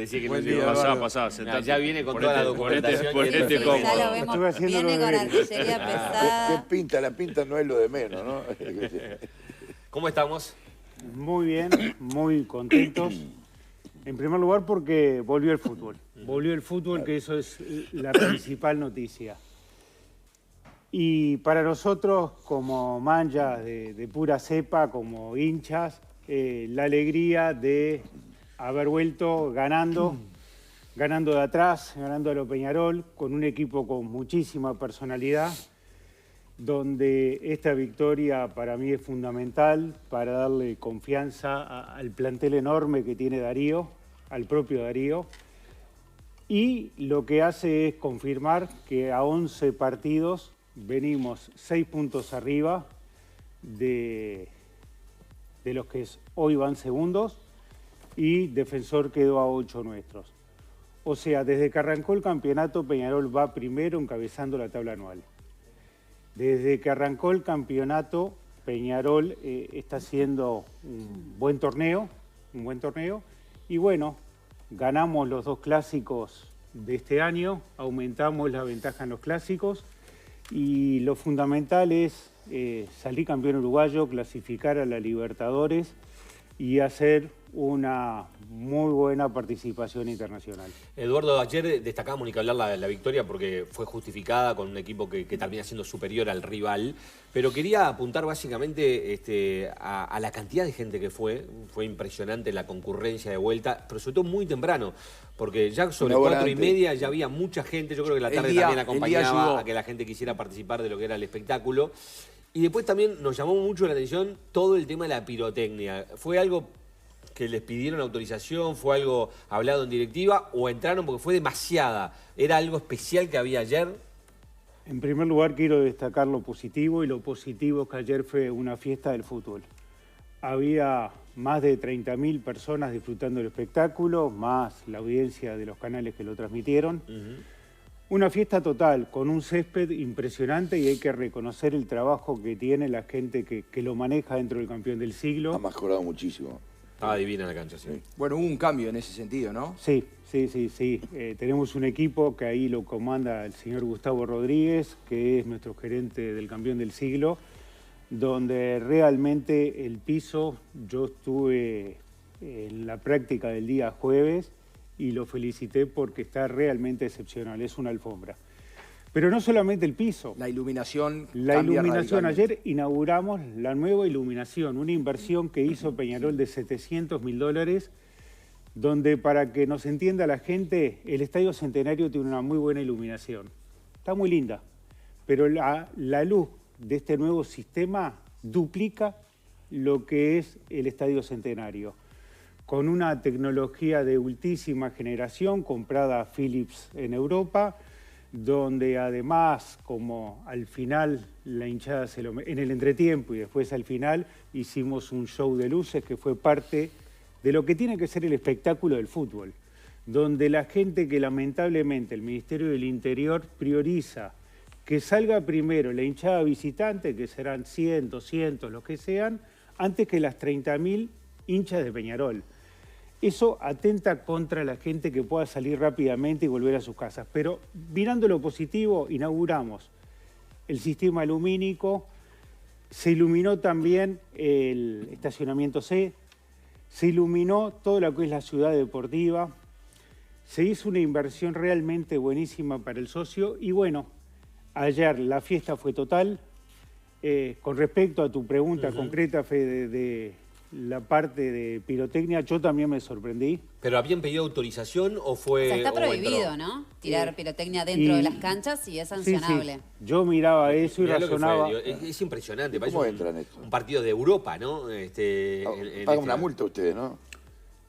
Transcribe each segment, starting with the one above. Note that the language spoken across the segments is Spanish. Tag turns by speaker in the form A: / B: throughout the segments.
A: decía que
B: Buen
A: no
B: día,
A: llegó.
B: Eduardo.
A: Pasá, sentate.
C: Ya viene con toda la documentación.
A: Ponete
D: Sí,
A: cómodo.
D: ya lo vemos.
E: Estuve haciendo
D: Viene
E: los
D: con
E: deberes.
D: artillería pesada.
B: ¿Qué pinta? La pinta no es lo de menos, ¿no?
C: ¿Cómo estamos?
E: Muy bien, muy contentos. En primer lugar porque volvió el fútbol. Volvió el fútbol, que eso es la principal noticia. Y para nosotros, como manchas de pura cepa, como hinchas, la alegría de haber vuelto ganando de atrás, ganando a lo Peñarol, con un equipo con muchísima personalidad, donde esta victoria para mí es fundamental para darle confianza al plantel enorme que tiene Darío, al propio Darío, y lo que hace es confirmar que a 11 partidos venimos 6 puntos arriba de los que hoy van segundos, y Defensor quedó a 8 nuestros. O sea, desde que arrancó el campeonato, Peñarol va primero encabezando la tabla anual. Desde que arrancó el campeonato, Peñarol está haciendo un buen torneo, y bueno, ganamos los 2 clásicos de este año, aumentamos la ventaja en los clásicos, y lo fundamental es salir campeón uruguayo, clasificar a la Libertadores y hacer una muy buena participación internacional.
C: Eduardo, ayer destacábamos ni que hablar la victoria porque fue justificada con un equipo que termina siendo superior al rival, pero quería apuntar básicamente a la cantidad de gente que fue impresionante la concurrencia de vuelta, pero sobre todo muy temprano, porque ya sobre 4:30 ya había mucha gente, yo creo que la tarde también acompañaba a que la gente quisiera participar de lo que era el espectáculo. Y después también nos llamó mucho la atención todo el tema de la pirotecnia. ¿Fue algo que les pidieron autorización? ¿Fue algo hablado en directiva? ¿O entraron porque fue demasiada? ¿Era algo especial que había ayer?
E: En primer lugar quiero destacar lo positivo, y lo positivo es que ayer fue una fiesta del fútbol. Había más de 30.000 personas disfrutando del espectáculo, más la audiencia de los canales que lo transmitieron. Una fiesta total, con un césped impresionante, y hay que reconocer el trabajo que tiene la gente que lo maneja dentro del campeón del siglo.
B: Ha mejorado muchísimo.
C: Estaba divina la cancha, sí.
F: Bueno, hubo un cambio en ese sentido, ¿no?
E: Sí. Tenemos un equipo que ahí lo comanda el señor Gustavo Rodríguez, que es nuestro gerente del campeón del siglo, donde realmente el piso, yo estuve en la práctica del día jueves y lo felicité porque está realmente excepcional, es una alfombra. Pero no solamente el piso.
F: La iluminación.
E: La iluminación, ayer inauguramos la nueva iluminación, una inversión que hizo Peñarol de $700.000, donde, para que nos entienda la gente, el Estadio Centenario tiene una muy buena iluminación. Está muy linda, pero la luz de este nuevo sistema duplica lo que es el Estadio Centenario, con una tecnología de ultísima generación comprada a Philips en Europa, donde además, como al final la hinchada en el entretiempo y después al final, hicimos un show de luces que fue parte de lo que tiene que ser el espectáculo del fútbol, donde la gente que lamentablemente el Ministerio del Interior prioriza que salga primero la hinchada visitante, que serán 100, 200, los que sean, antes que las 30.000 hinchas de Peñarol. Eso atenta contra la gente que pueda salir rápidamente y volver a sus casas. Pero mirando lo positivo, inauguramos el sistema lumínico, se iluminó también el estacionamiento C, se iluminó todo lo que es la ciudad deportiva, se hizo una inversión realmente buenísima para el socio y bueno, ayer la fiesta fue total. Con respecto a tu pregunta concreta, Fede, de la parte de pirotecnia, yo también me sorprendí.
C: ¿Pero habían pedido autorización o fue...?
D: O sea, está prohibido,
C: entró?
D: ¿no? Tirar pirotecnia dentro de las canchas y es sancionable.
E: Sí. Yo miraba eso y
C: Mirá lo que
E: razonaba.
C: fue, digo, es impresionante.
B: ¿Cómo entran esto?
C: Un partido de Europa, ¿no?
B: Pagan una multa ustedes, ¿no?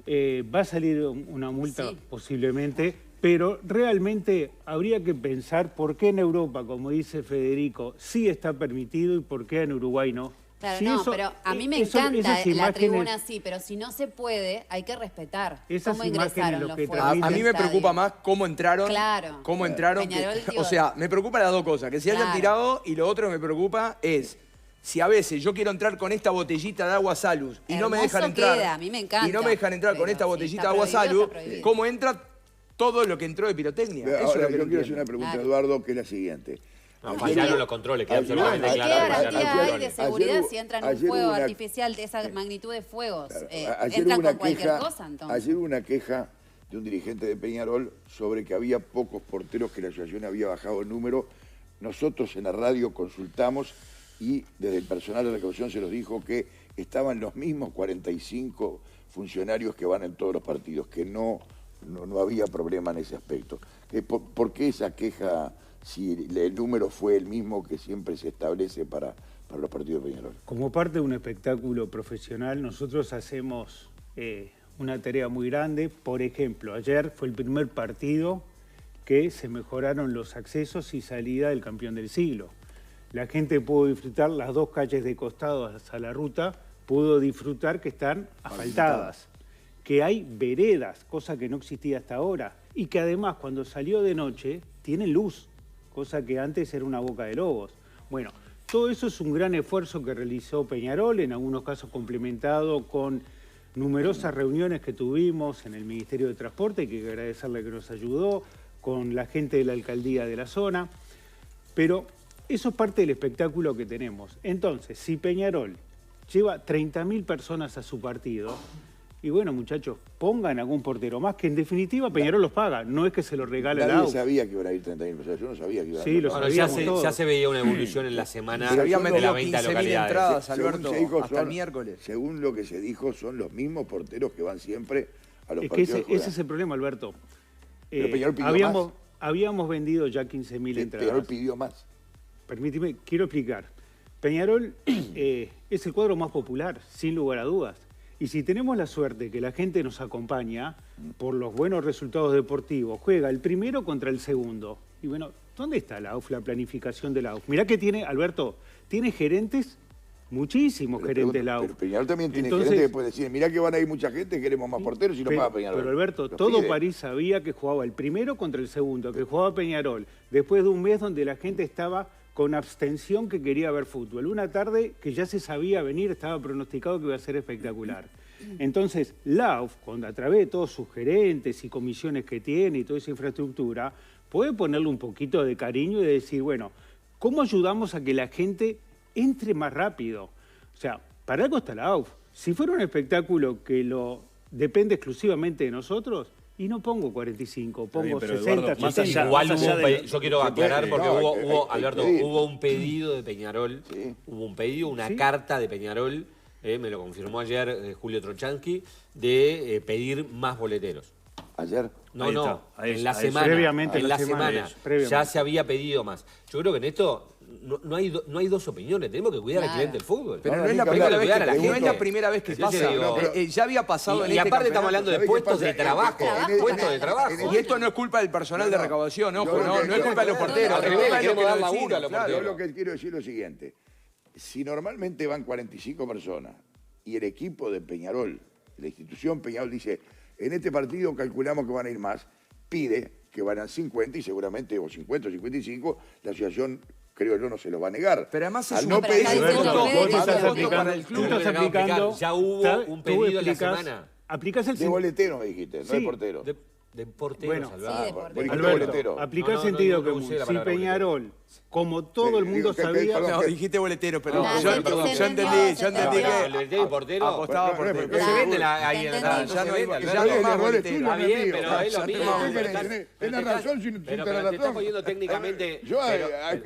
E: Va a salir una multa posiblemente, pero realmente habría que pensar por qué en Europa, como dice Federico, sí está permitido y por qué en Uruguay no.
D: Claro,
E: Si
D: no,
E: eso,
D: pero a mí me
E: esas
D: encanta la
E: imágenes,
D: tribuna sí, pero si no se puede, hay que respetar.
E: Esas
D: ¿Cómo
E: imágenes
D: ingresaron
E: lo
D: los
E: que
D: fuegos
F: A
D: al
F: mí me preocupa
D: estadio?
F: más cómo entraron.
D: Claro.
F: Cómo entraron.
D: Peñarol,
F: O
D: digo,
F: sea, me preocupan las dos cosas. Que se hayan
D: claro.
F: tirado, y lo otro que me preocupa es Si a veces yo quiero entrar con esta botellita de agua Salus y no me dejan entrar,
D: queda, a mí me encanta,
F: y no me dejan entrar con
D: pero
F: esta
D: si
F: botellita
D: está
F: de agua
D: prohibido,
F: Salus,
D: está prohibido.
F: ¿cómo entra todo lo que entró de pirotecnia?
B: Pero
F: Eso es
B: ahora,
F: lo que
B: yo
F: no
B: quiero hacer
F: entiendo.
B: una pregunta,
D: Claro.
B: Eduardo, que es la siguiente.
C: No,
B: Ayer-
C: fallaron los controles, queda absolutamente
B: ayer-
D: ¿Qué
C: claro.
D: garantía hay de
B: ayer-
D: seguridad si entra en un
B: ayer
D: fuego
B: hubo una-
D: artificial de esa magnitud de fuegos?
B: Claro,
D: Entran
B: ayer hubo una
D: con cualquier
B: queja-
D: cosa, entonces.
B: Ayer hubo una queja de un dirigente de Peñarol sobre que había pocos porteros, que la asociación había bajado el número. Nosotros en la radio consultamos y desde el personal de recaudación se nos dijo que estaban los mismos 45 funcionarios que van en todos los partidos, que no había problema en ese aspecto. ¿Por qué esa queja, si el número fue el mismo que siempre se establece para los partidos de Peñarol?
E: Como parte de un espectáculo profesional, nosotros hacemos una tarea muy grande. Por ejemplo, ayer fue el primer partido que se mejoraron los accesos y salida del campeón del siglo. La gente pudo disfrutar las dos calles de costado hacia la ruta, pudo disfrutar que están asfaltadas, que hay veredas, cosa que no existía hasta ahora, y que además cuando salió de noche tienen luz, cosa que antes era una boca de lobos. Bueno, todo eso es un gran esfuerzo que realizó Peñarol, en algunos casos complementado con numerosas reuniones que tuvimos en el Ministerio de Transporte, que hay que agradecerle que nos ayudó, con la gente de la alcaldía de la zona, pero eso es parte del espectáculo que tenemos. Entonces, si Peñarol lleva 30.000 personas a su partido, y bueno, muchachos, pongan algún portero más, que en definitiva Peñarol los paga, no es que se lo regale el
B: Nadie
E: AUF.
B: sabía que iban a ir 30.000 personas, yo no sabía que iban a
E: Sí,
B: ir.
E: lo
C: Bueno,
E: sabíamos
C: ya se veía una evolución en la semana
F: Se habían
C: de
F: vendido
C: la venta de
F: 15.000
C: localidades.
F: entradas,
B: Según
F: Alberto,
B: se dijo,
F: hasta el miércoles.
B: Según lo que se dijo, son los mismos porteros que van siempre a los
E: Es que
B: partidos.
E: ese es el problema, Alberto.
B: Pero Peñarol pidió
E: habíamos vendido ya 15.000
B: Peñarol
E: entradas.
B: pidió más.
E: Permíteme, quiero explicar. Peñarol es el cuadro más popular, sin lugar a dudas. Y si tenemos la suerte que la gente nos acompaña por los buenos resultados deportivos, juega el primero contra el segundo. Y bueno, ¿dónde está la AUF, la planificación de la AUF? Mirá que tiene, Alberto, tiene gerentes, muchísimos gerentes la AUF.
B: Pero Peñarol también tiene
E: Entonces,
B: gerentes que pueden decir, mirá que van a ir mucha gente, queremos más porteros y no paga Peñarol.
E: Pero Alberto,
B: Los
E: todo
B: pide.
E: París sabía que jugaba el primero contra el segundo, que jugaba Peñarol, después de un mes donde la gente estaba con abstención que quería ver fútbol. Una tarde que ya se sabía venir, estaba pronosticado que iba a ser espectacular. Entonces, la AUF, cuando a través de todos sus gerentes y comisiones que tiene y toda esa infraestructura, puede ponerle un poquito de cariño y decir, bueno, ¿cómo ayudamos a que la gente entre más rápido? O sea, para algo está la AUF. Si fuera un espectáculo que depende exclusivamente de nosotros, y no pongo 45, pongo
A: bien, pero
E: 60,
A: Eduardo, más
E: 70.
A: allá-
C: Igual
A: más
C: hubo
A: allá
C: un
A: de-
C: pedido, yo quiero aclarar porque
B: No,
C: hubo,
B: hay que
C: Alberto,
B: pedir.
C: hubo un pedido de Peñarol,
B: Sí.
C: hubo un pedido, una
E: Sí.
C: carta de Peñarol, me lo confirmó ayer Julio Trochansky, de pedir más boleteros.
B: Ayer.
C: No,
A: Ahí
C: no,
A: está, ahí
C: en
A: es,
C: la
A: ahí es.
C: semana,
E: Previamente
C: en la semana,
E: previamente.
C: ya se había pedido más. Yo creo que en esto no hay dos opiniones, tenemos que cuidar al
D: Claro.
C: cliente del fútbol.
F: Pero
B: No,
F: no es la
B: ni que
F: primera
B: hablar,
F: vez
C: cuidar a la
F: que, no es
C: gente.
F: la primera vez que
C: Sí,
F: pasa.
C: sí, digo,
F: Ya había pasado en
C: y
F: este
C: aparte estamos
F: campeonato.
C: hablando de
B: ¿Sabés qué
C: puestos
B: pasa?
C: de trabajo,
D: Trabajo,
C: puestos de trabajo.
F: Y esto no es culpa del personal de recaudación, ojo,
B: Yo lo
F: no
B: que-
F: es culpa de los
B: no,
F: porteros.
C: al
F: es
C: revés,
F: culpa de
C: queremos
F: los
C: dar laburo
F: vecinos,
C: a los
F: claro.
B: Yo lo que quiero decir es lo siguiente. Si normalmente van 45 personas y el equipo de Peñarol, la institución Peñarol dice, en este partido calculamos que van a ir más, pide que van a 50 y seguramente, o 50 o 55, la asociación, creo yo, no se lo va a negar.
F: Pero además es
B: Al
F: un
B: no pedir
D: Pero
B: un
D: está
B: voto,
D: diciendo
E: Vos
D: Fede,
E: estás
D: Eso.
E: aplicando,
F: para el club.
E: tú estás
C: Lo que acabo de
E: aplicando,
C: explicar, ya hubo
E: ¿sabes?
C: un
E: Tú
C: pedido en la
E: aplicás-
C: semana.
E: Aplicás el
B: de boletero me dijiste, no
E: Sí.
B: de portero.
C: De porteros,
E: Bueno.
C: Alberto.
D: Sí, de
B: Vos
D: portero.
B: dijiste
E: Alberto,
B: boletero.
E: aplica el
C: No,
E: sentido
C: no
E: común.
C: usé la
E: Si
C: palabra
E: Peñarol, como todo el mundo sabía...
B: perdón,
F: No, dijiste boletero, pero
D: La
F: yo
D: gente se
F: entendí
D: entendió,
C: El boletero y portero.
F: apostaba
B: Bueno,
F: por
B: pero
C: No se vende ahí en la entrada,
D: Entendí.
C: no se vende,
F: Ya
C: Alberto.
F: no hay más
B: el error es tuyo,
F: boletero.
B: no
C: Está
B: es
C: bien,
B: mío.
C: pero es lo
F: Ya
C: mismo.
F: tenemos-
C: pero
B: tenés-
C: estás-
B: tenés
C: pero
B: razón
C: te
B: sin
C: estás-
B: tener
C: pero te estás
B: razón.
C: poniendo técnicamente...
B: Yo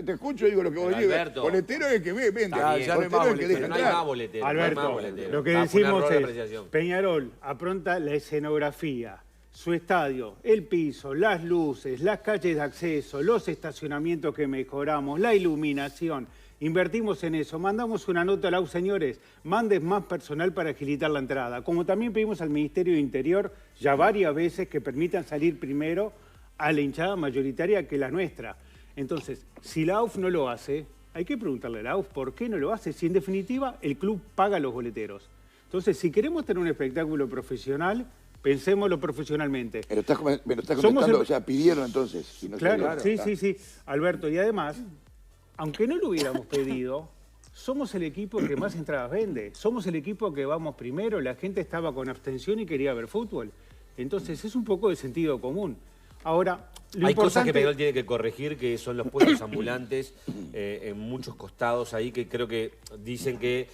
B: te escucho y digo lo que vos
C: Pero,
B: dices.
C: Alberto.
B: Boletero es el que vende.
C: Está bien,
F: ya no hay
B: Boletero
F: más
B: es el que
F: boletero,
B: deja
C: Pero no hay
B: entrar.
C: más boletero. no hay más
E: Alberto,
C: boletero.
E: lo que
C: Fue un
E: decimos
C: error de
E: es,
C: apreciación.
E: Peñarol apronta la escenografía, su estadio, el piso, las luces, las calles de acceso, los estacionamientos que mejoramos, la iluminación. Invertimos en eso, mandamos una nota a la AUF, señores, mandes más personal para agilitar la entrada. Como también pedimos al Ministerio de Interior ya varias veces que permitan salir primero a la hinchada mayoritaria que la nuestra. Entonces, si la AUF no lo hace, hay que preguntarle a la AUF por qué no lo hace, si en definitiva el club paga los boleteros. Entonces, si queremos tener un espectáculo profesional, pensémoslo profesionalmente.
B: Me lo estás
E: Somos
B: comentando,
E: el-
B: o sea, pidieron entonces. Y no
E: Claro,
B: salió.
E: sí, Alberto, y además, aunque no lo hubiéramos pedido, somos el equipo que más entradas vende, somos el equipo que vamos primero, la gente estaba con abstención y quería ver fútbol. Entonces es un poco de sentido común. Ahora,
C: hay cosas que Peñarol tiene que corregir, que son los puestos ambulantes en muchos costados ahí, que creo que dicen que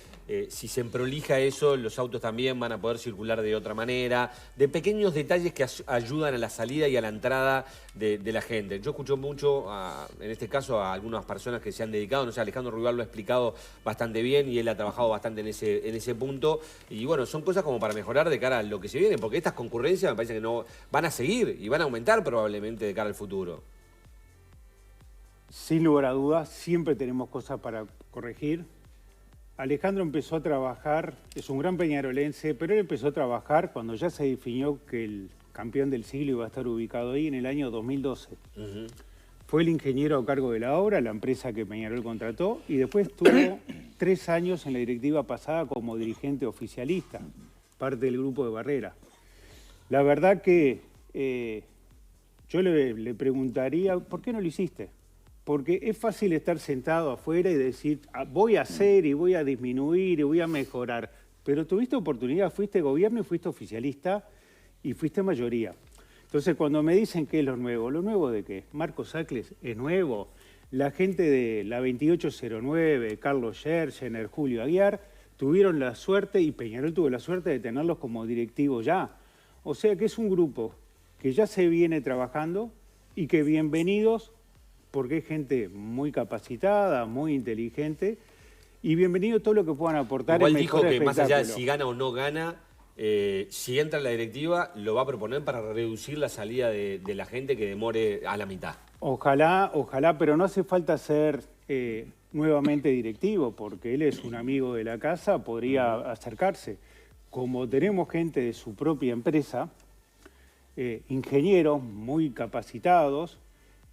C: si se emprolija eso, los autos también van a poder circular de otra manera, de pequeños detalles que ayudan a la salida y a la entrada de la gente. Yo escucho mucho, en este caso, a algunas personas que se han dedicado, no sé, Alejandro Ruibal lo ha explicado bastante bien y él ha trabajado bastante en ese punto. Y bueno, son cosas como para mejorar de cara a lo que se viene, porque estas concurrencias me parece que no van a seguir y van a aumentar probablemente de cara al futuro.
E: Sin lugar a dudas, siempre tenemos cosas para corregir. Alejandro empezó a trabajar, es un gran peñarolense, pero él empezó a trabajar cuando ya se definió que el campeón del siglo iba a estar ubicado ahí en el año 2012. Fue el ingeniero a cargo de la obra, la empresa que Peñarol contrató, y después tuvo 3 años en la directiva pasada como dirigente oficialista, parte del grupo de Barrera. La verdad que yo le preguntaría, ¿por qué no lo hiciste? Porque es fácil estar sentado afuera y decir, voy a hacer y voy a disminuir y voy a mejorar. Pero tuviste oportunidad, fuiste gobierno y fuiste oficialista y fuiste mayoría. Entonces, cuando me dicen qué es lo nuevo de qué? Marcos Sacles es nuevo. La gente de la 2809, Carlos Scherzener, Julio Aguiar, tuvieron la suerte, y Peñarol tuvo la suerte de tenerlos como directivos ya. O sea que es un grupo que ya se viene trabajando y que bienvenidos, porque es gente muy capacitada, muy inteligente, y bienvenido todo lo que puedan aportar.
C: Igual dijo que más allá de si gana o no gana, si entra en la directiva, lo va a proponer para reducir la salida de la gente que demore a la mitad.
E: Ojalá, pero no hace falta ser nuevamente directivo, porque él es un amigo de la casa, podría acercarse. Como tenemos gente de su propia empresa, ingenieros muy capacitados,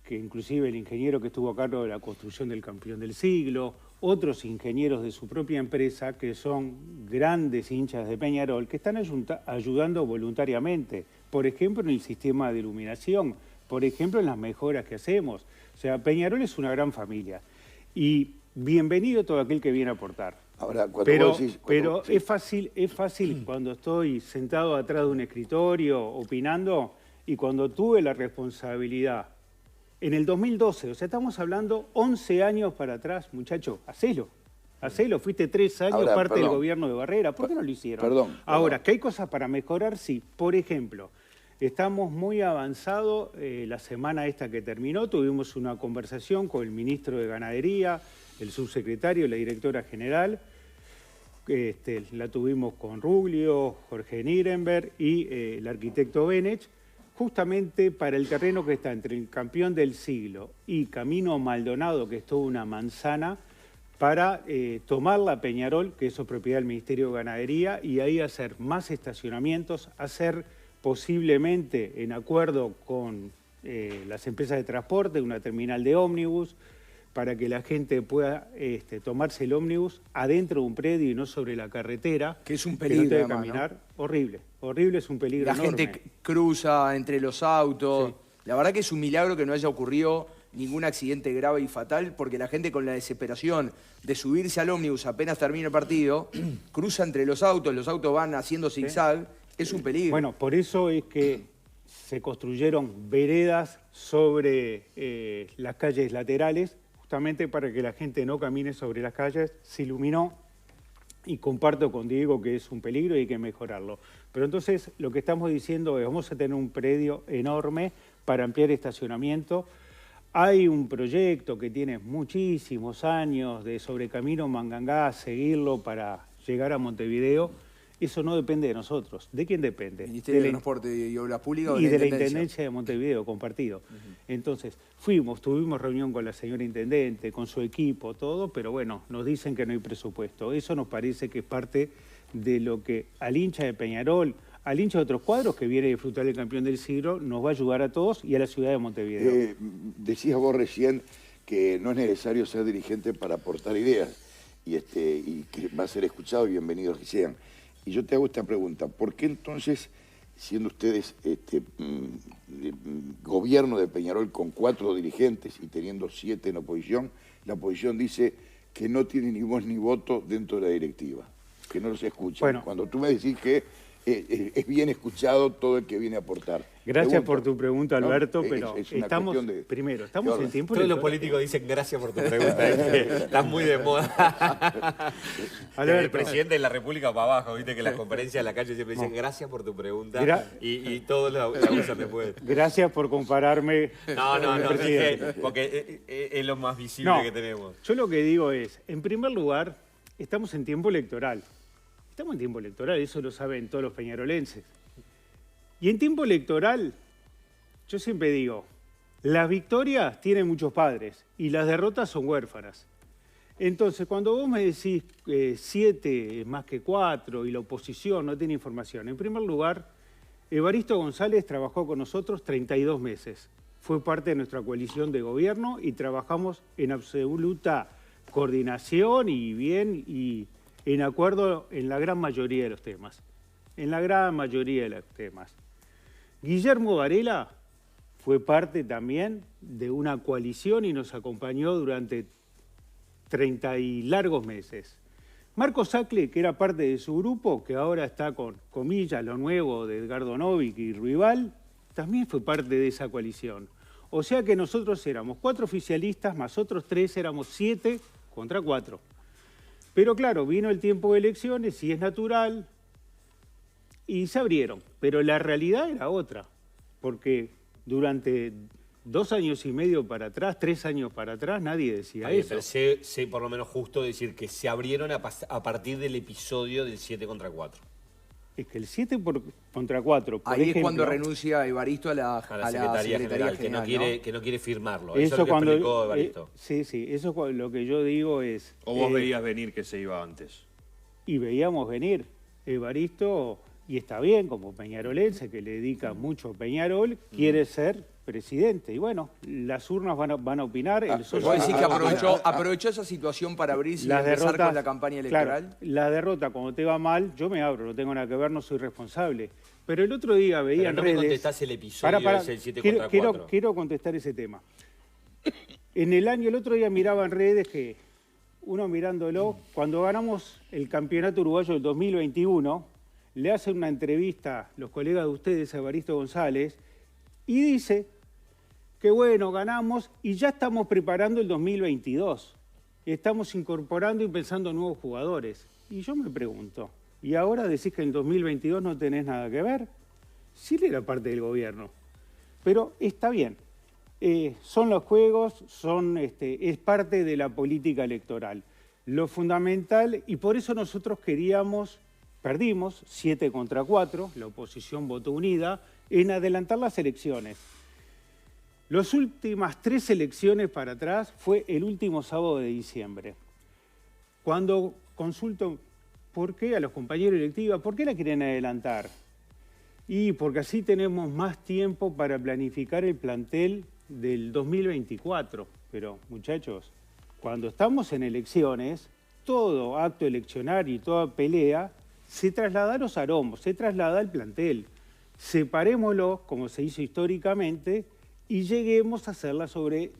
E: que inclusive el ingeniero que estuvo a cargo de la construcción del campeón del siglo, otros ingenieros de su propia empresa que son grandes hinchas de Peñarol, que están ayudando voluntariamente, por ejemplo en el sistema de iluminación, por ejemplo en las mejoras que hacemos. O sea, Peñarol es una gran familia y bienvenido todo aquel que viene a aportar.
B: Ahora,
E: pero es fácil cuando estoy sentado atrás de un escritorio opinando, y cuando tuve la responsabilidad en el 2012, o sea, estamos hablando 11 años para atrás, muchacho, hacelo, fuiste 3 años
B: ahora,
E: parte del gobierno de Barrera, ¿por qué no lo hicieron? Ahora, ¿que hay cosas para mejorar? Sí, por ejemplo, estamos muy avanzados, la semana esta que terminó, tuvimos una conversación con el ministro de Ganadería, el subsecretario, la directora general, la tuvimos con Ruglio, Jorge Nirenberg y el arquitecto Benech, justamente para el terreno que está entre el campeón del siglo y Camino Maldonado, que es toda una manzana, para tomar la Peñarol, que eso es propiedad del Ministerio de Ganadería, y ahí hacer más estacionamientos, hacer posiblemente en acuerdo con las empresas de transporte, una terminal de ómnibus, para que la gente pueda tomarse el ómnibus adentro de un predio y no sobre la carretera.
F: Que es un peligro,
E: que no tenga que caminar, ¿no? Horrible, es un peligro enorme.
F: La gente cruza entre los autos.
E: Sí.
F: La verdad que es un milagro que no haya ocurrido ningún accidente grave y fatal, porque la gente con la desesperación de subirse al ómnibus apenas termina el partido, cruza entre los autos van haciendo zigzag, es un peligro.
E: Bueno, por eso es que se construyeron veredas sobre las calles laterales, justamente para que la gente no camine sobre las calles. Se iluminó y comparto con Diego que es un peligro y hay que mejorarlo. Pero entonces lo que estamos diciendo es, vamos a tener un predio enorme para ampliar estacionamiento. Hay un proyecto que tiene muchísimos años de sobre Camino Mangangá, seguirlo para llegar a Montevideo. Eso no depende de nosotros. ¿De quién depende?
F: Ministerio de Transporte y Obras Públicas
E: y de la Intendencia de Montevideo, compartido. Entonces, tuvimos reunión con la señora Intendente, con su equipo, todo, pero bueno, nos dicen que no hay presupuesto. Eso nos parece que es parte de lo que al hincha de Peñarol, al hincha de otros cuadros que viene a disfrutar del campeón del siglo, nos va a ayudar a todos y a la ciudad de Montevideo.
B: Decías vos recién que no es necesario ser dirigente para aportar ideas y que va a ser escuchado y bienvenidos que sean. Y yo te hago esta pregunta, ¿por qué entonces, siendo ustedes gobierno de Peñarol con 4 dirigentes y teniendo 7 en oposición, la oposición dice que no tiene ni voz ni voto dentro de la directiva, que no los escuchan.
E: Bueno.
B: Cuando tú me decís que es bien escuchado todo el que viene a aportar.
E: Gracias
B: Pregunto,
E: por tu pregunta,
B: ¿no?
E: pero
B: es una
E: estamos,
B: cuestión de...
E: primero, estamos en tiempo
C: Todos los
E: electoral.
C: políticos dicen gracias por tu pregunta, estás muy de moda. El presidente de la República para abajo, viste que en las conferencias en la calle siempre dicen gracias por tu pregunta y todos la usan después.
E: Gracias por compararme
C: No,
E: con el presidente.
C: porque es lo más visible
E: No,
C: que tenemos.
E: yo lo que digo es, en primer lugar, estamos en tiempo electoral. Estamos en tiempo electoral, eso lo saben todos los peñarolenses. Y en tiempo electoral, yo siempre digo, las victorias tienen muchos padres y las derrotas son huérfanas. Entonces, cuando vos me decís 7 es más que 4 y la oposición no tiene información, en primer lugar, Evaristo González trabajó con nosotros 32 meses. Fue parte de nuestra coalición de gobierno y trabajamos en absoluta coordinación y en acuerdo en la gran mayoría de los temas. En la gran mayoría de los temas. Guillermo Varela fue parte también de una coalición y nos acompañó durante 30 y largos meses. Marco Sacle, que era parte de su grupo, que ahora está con, comillas, lo nuevo de Edgardo Novic y Ruibal, también fue parte de esa coalición. O sea que nosotros éramos 4 oficialistas, más otros 3, éramos 7 contra 4. Pero claro, vino el tiempo de elecciones y es natural, y se abrieron. Pero la realidad era otra, porque durante 2 años y medio para atrás, 3 años para atrás, nadie decía eso.
C: Pero sé por lo menos justo decir que se abrieron a partir del episodio del 7 contra 4.
E: Es que el 7 contra 4, por
F: Ahí
E: ejemplo,
F: es cuando renuncia Evaristo a la
C: Secretaría General,
F: General,
C: que no quiere firmarlo.
E: Eso
C: es lo que
E: cuando,
C: explicó Evaristo.
E: sí, eso lo que yo digo es...
A: ¿O vos veías venir que se iba antes?
E: Y veíamos venir. Evaristo, y está bien, como peñarolense, que le dedica mucho a Peñarol, quiere ser presidente. Y bueno, las urnas van a opinar. El socio-
F: ¿Vos decís que aprovechó esa situación para abrirse y
E: las
F: empezar
E: derrotas,
F: con la campaña electoral?
E: Claro, la derrota, cuando te va mal, yo me abro, no tengo nada que ver, no soy responsable. Pero el otro día veía
C: Pero
E: en
C: no
E: redes...
C: me contestás el episodio ese del 7 contra 4.
E: Quiero contestar ese tema. El otro día miraba en redes que, uno mirándolo, cuando ganamos el campeonato uruguayo del 2021, le hacen una entrevista los colegas de ustedes a Evaristo González y dice que bueno, ganamos y ya estamos preparando el 2022. Estamos incorporando y pensando en nuevos jugadores. Y yo me pregunto, ¿y ahora decís que en 2022 no tenés nada que ver? Sí, él era parte del gobierno. Pero está bien. Son los juegos, es parte de la política electoral. Lo fundamental, y por eso nosotros perdimos 7 contra 4, la oposición votó unida, en adelantar las elecciones. Las últimas 3 elecciones para atrás fue el último sábado de diciembre. Cuando consulto por qué a los compañeros electivos, ¿por qué la quieren adelantar? Y porque así tenemos más tiempo para planificar el plantel del 2024. Pero, muchachos, cuando estamos en elecciones, todo acto eleccionario y toda pelea se traslada a los aromos, se traslada al plantel. Separémoslo, como se hizo históricamente, y lleguemos a hacerla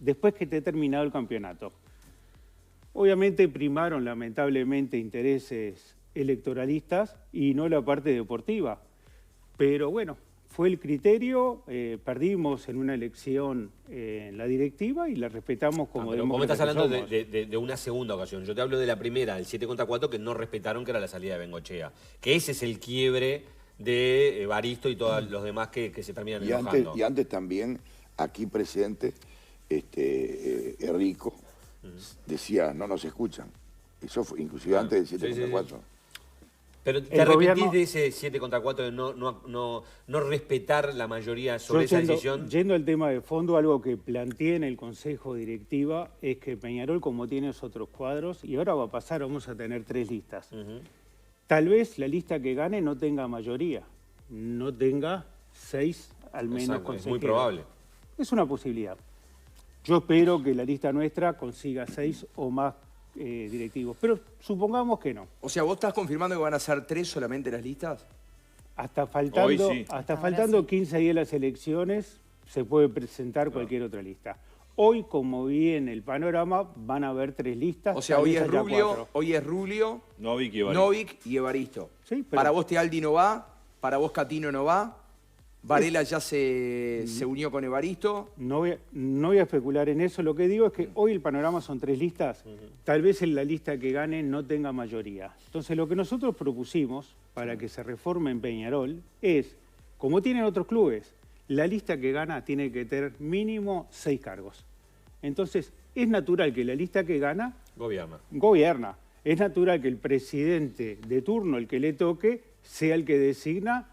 E: después que esté terminado el campeonato. Obviamente primaron, lamentablemente, intereses electoralistas y no la parte deportiva. Pero bueno, fue el criterio, perdimos en una elección en la directiva y la respetamos como
C: Pero como estás
E: demócratas
C: hablando
E: que somos.
C: de una segunda ocasión, yo te hablo de la primera, del 7 contra 4, que no respetaron, que era la salida de Bengochea. Que ese es el quiebre de Evaristo y todos los demás que se terminan enojando.
B: Y antes también, aquí presente, Enrico decía, no nos escuchan. Eso fue inclusive antes del 7 contra 4.
C: Pero te
E: El
C: arrepentís
E: gobierno-
C: de ese 7 contra 4 de no respetar la mayoría sobre
E: Yo
C: esa decisión.
E: Yendo al tema de fondo, algo que planteé en el Consejo Directiva es que Peñarol, como tiene otros cuadros, y ahora va a pasar, vamos a tener 3 listas. Tal vez la lista que gane no tenga mayoría, no tenga 6 al menos
C: Exacto, es
E: consejeros.
C: muy probable.
E: Es una posibilidad. Yo espero que la lista nuestra consiga 6 o más directivos, pero supongamos que no.
F: O sea, ¿vos estás confirmando que van a ser 3 solamente las listas?
E: Hasta faltando,
A: Hoy sí.
E: hasta
D: Ahora
E: faltando
D: sí.
E: 15 días de las elecciones, se puede presentar cualquier otra lista. Hoy, como vi en el panorama, van a haber 3 listas.
F: O sea,
E: tal
F: hoy
E: vez
F: es,
E: haya
F: Rubio,
E: 4.
F: hoy es Rubio,
A: Novik y Evaristo.
F: Novik y Evaristo.
E: Sí, pero-
F: Para vos Tealdi no va, para vos Catino no va, Varela ya se unió con Evaristo.
E: No voy a especular en eso. Lo que digo es que hoy el panorama son 3 listas. Tal vez en la lista que gane no tenga mayoría. Entonces, lo que nosotros propusimos para que se reforme en Peñarol es, como tienen otros clubes, la lista que gana tiene que tener mínimo 6 cargos. Entonces, es natural que la lista que gana gobierna. Es natural que el presidente de turno, el que le toque, sea el que designa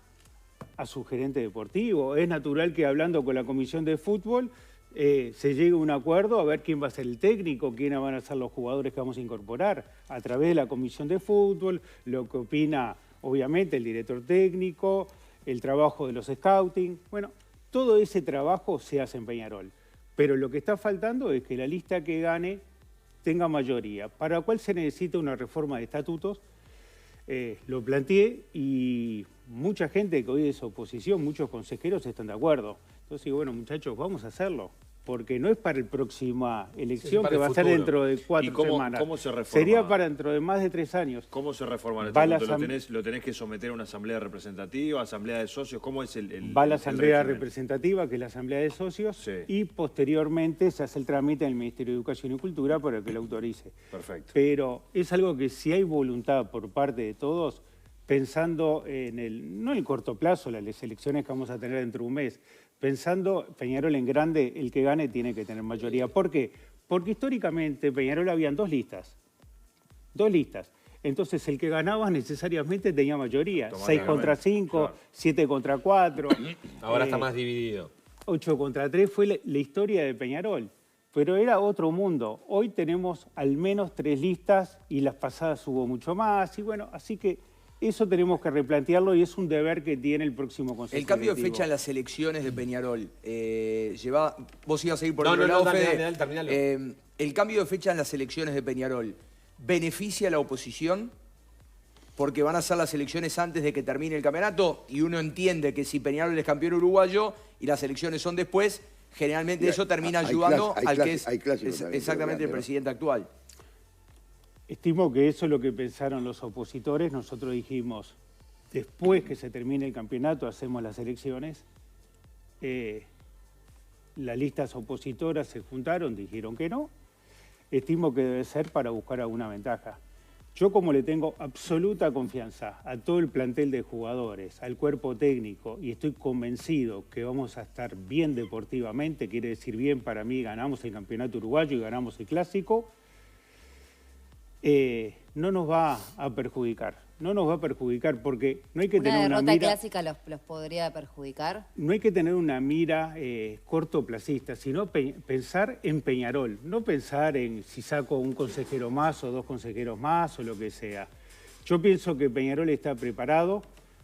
E: a su gerente deportivo. Es natural que hablando con la comisión de fútbol se llegue a un acuerdo a ver quién va a ser el técnico, quiénes van a ser los jugadores que vamos a incorporar a través de la comisión de fútbol, lo que opina obviamente el director técnico, el trabajo de los scouting. Bueno, todo ese trabajo se hace en Peñarol. Pero lo que está faltando es que la lista que gane tenga mayoría, para lo cual se necesita una reforma de estatutos. Lo planteé y mucha gente que hoy es oposición, muchos consejeros están de acuerdo. Entonces digo, bueno, muchachos, vamos a hacerlo, porque no es para la próxima elección,
C: para
E: que
C: el
E: va a ser
C: futuro.
E: dentro de 4
A: ¿Y cómo-
E: semanas.
A: cómo se reforma?
E: Sería para dentro de más de 3 años.
A: ¿Cómo se reforma el
E: Va la
A: estatuto?
E: asam-
A: ¿Lo tenés que someter a una asamblea representativa, asamblea de socios? ¿Cómo es el
E: Va la
A: el
E: asamblea
A: régimen?
E: representativa, que es la asamblea de socios,
A: Sí.
E: y posteriormente se hace el trámite en el Ministerio de Educación y Cultura para que lo autorice.
A: Perfecto.
E: Pero es algo que si hay voluntad por parte de todos, pensando en no en el corto plazo, las elecciones que vamos a tener dentro de un mes, pensando Peñarol en grande, el que gane tiene que tener mayoría. ¿Por qué? Porque históricamente Peñarol habían 2 listas. 2 listas. Entonces el que ganaba necesariamente tenía mayoría. 6 contra 5,
A: Claro.
E: 7 contra 4.
C: Ahora está más dividido.
E: 8 contra 3 fue la historia de Peñarol, pero era otro mundo. Hoy tenemos al menos 3 listas y las pasadas hubo mucho más. Y bueno, así que eso tenemos que replantearlo y es un deber que tiene el próximo Consejo
F: El cambio de
E: Directivo.
F: fecha en las elecciones de Peñarol, vos ibas a ir por
C: No,
F: otro
C: no,
F: lado,
C: no,
F: Fede.
C: dale, terminalo.
F: El cambio de fecha en las elecciones de Peñarol, ¿beneficia a la oposición? Porque van a ser las elecciones antes de que termine el campeonato y uno entiende que si Peñarol es campeón uruguayo y las elecciones son después, generalmente
B: Mira,
F: eso termina
B: hay
F: ayudando
B: hay
F: al que
B: hay clásicos también,
F: exactamente el
B: ¿no?
F: presidente actual.
E: Estimo que eso es lo que pensaron los opositores. Nosotros dijimos, después que se termine el campeonato, hacemos las elecciones. Las listas opositoras se juntaron, dijeron que no. Estimo que debe ser para buscar alguna ventaja. Yo, como le tengo absoluta confianza a todo el plantel de jugadores, al cuerpo técnico, y estoy convencido que vamos a estar bien deportivamente, quiere decir bien para mí, ganamos el campeonato uruguayo y ganamos el clásico, no nos va a perjudicar. No nos va a perjudicar porque no hay que
D: Una
E: tener una
D: derrota
E: mira...
D: clásica los podría perjudicar.
E: No hay que tener una mira cortoplacista, sino pensar en Peñarol, no pensar en si saco un consejero más o 2 consejeros más o lo que sea. Yo pienso que Peñarol está preparado,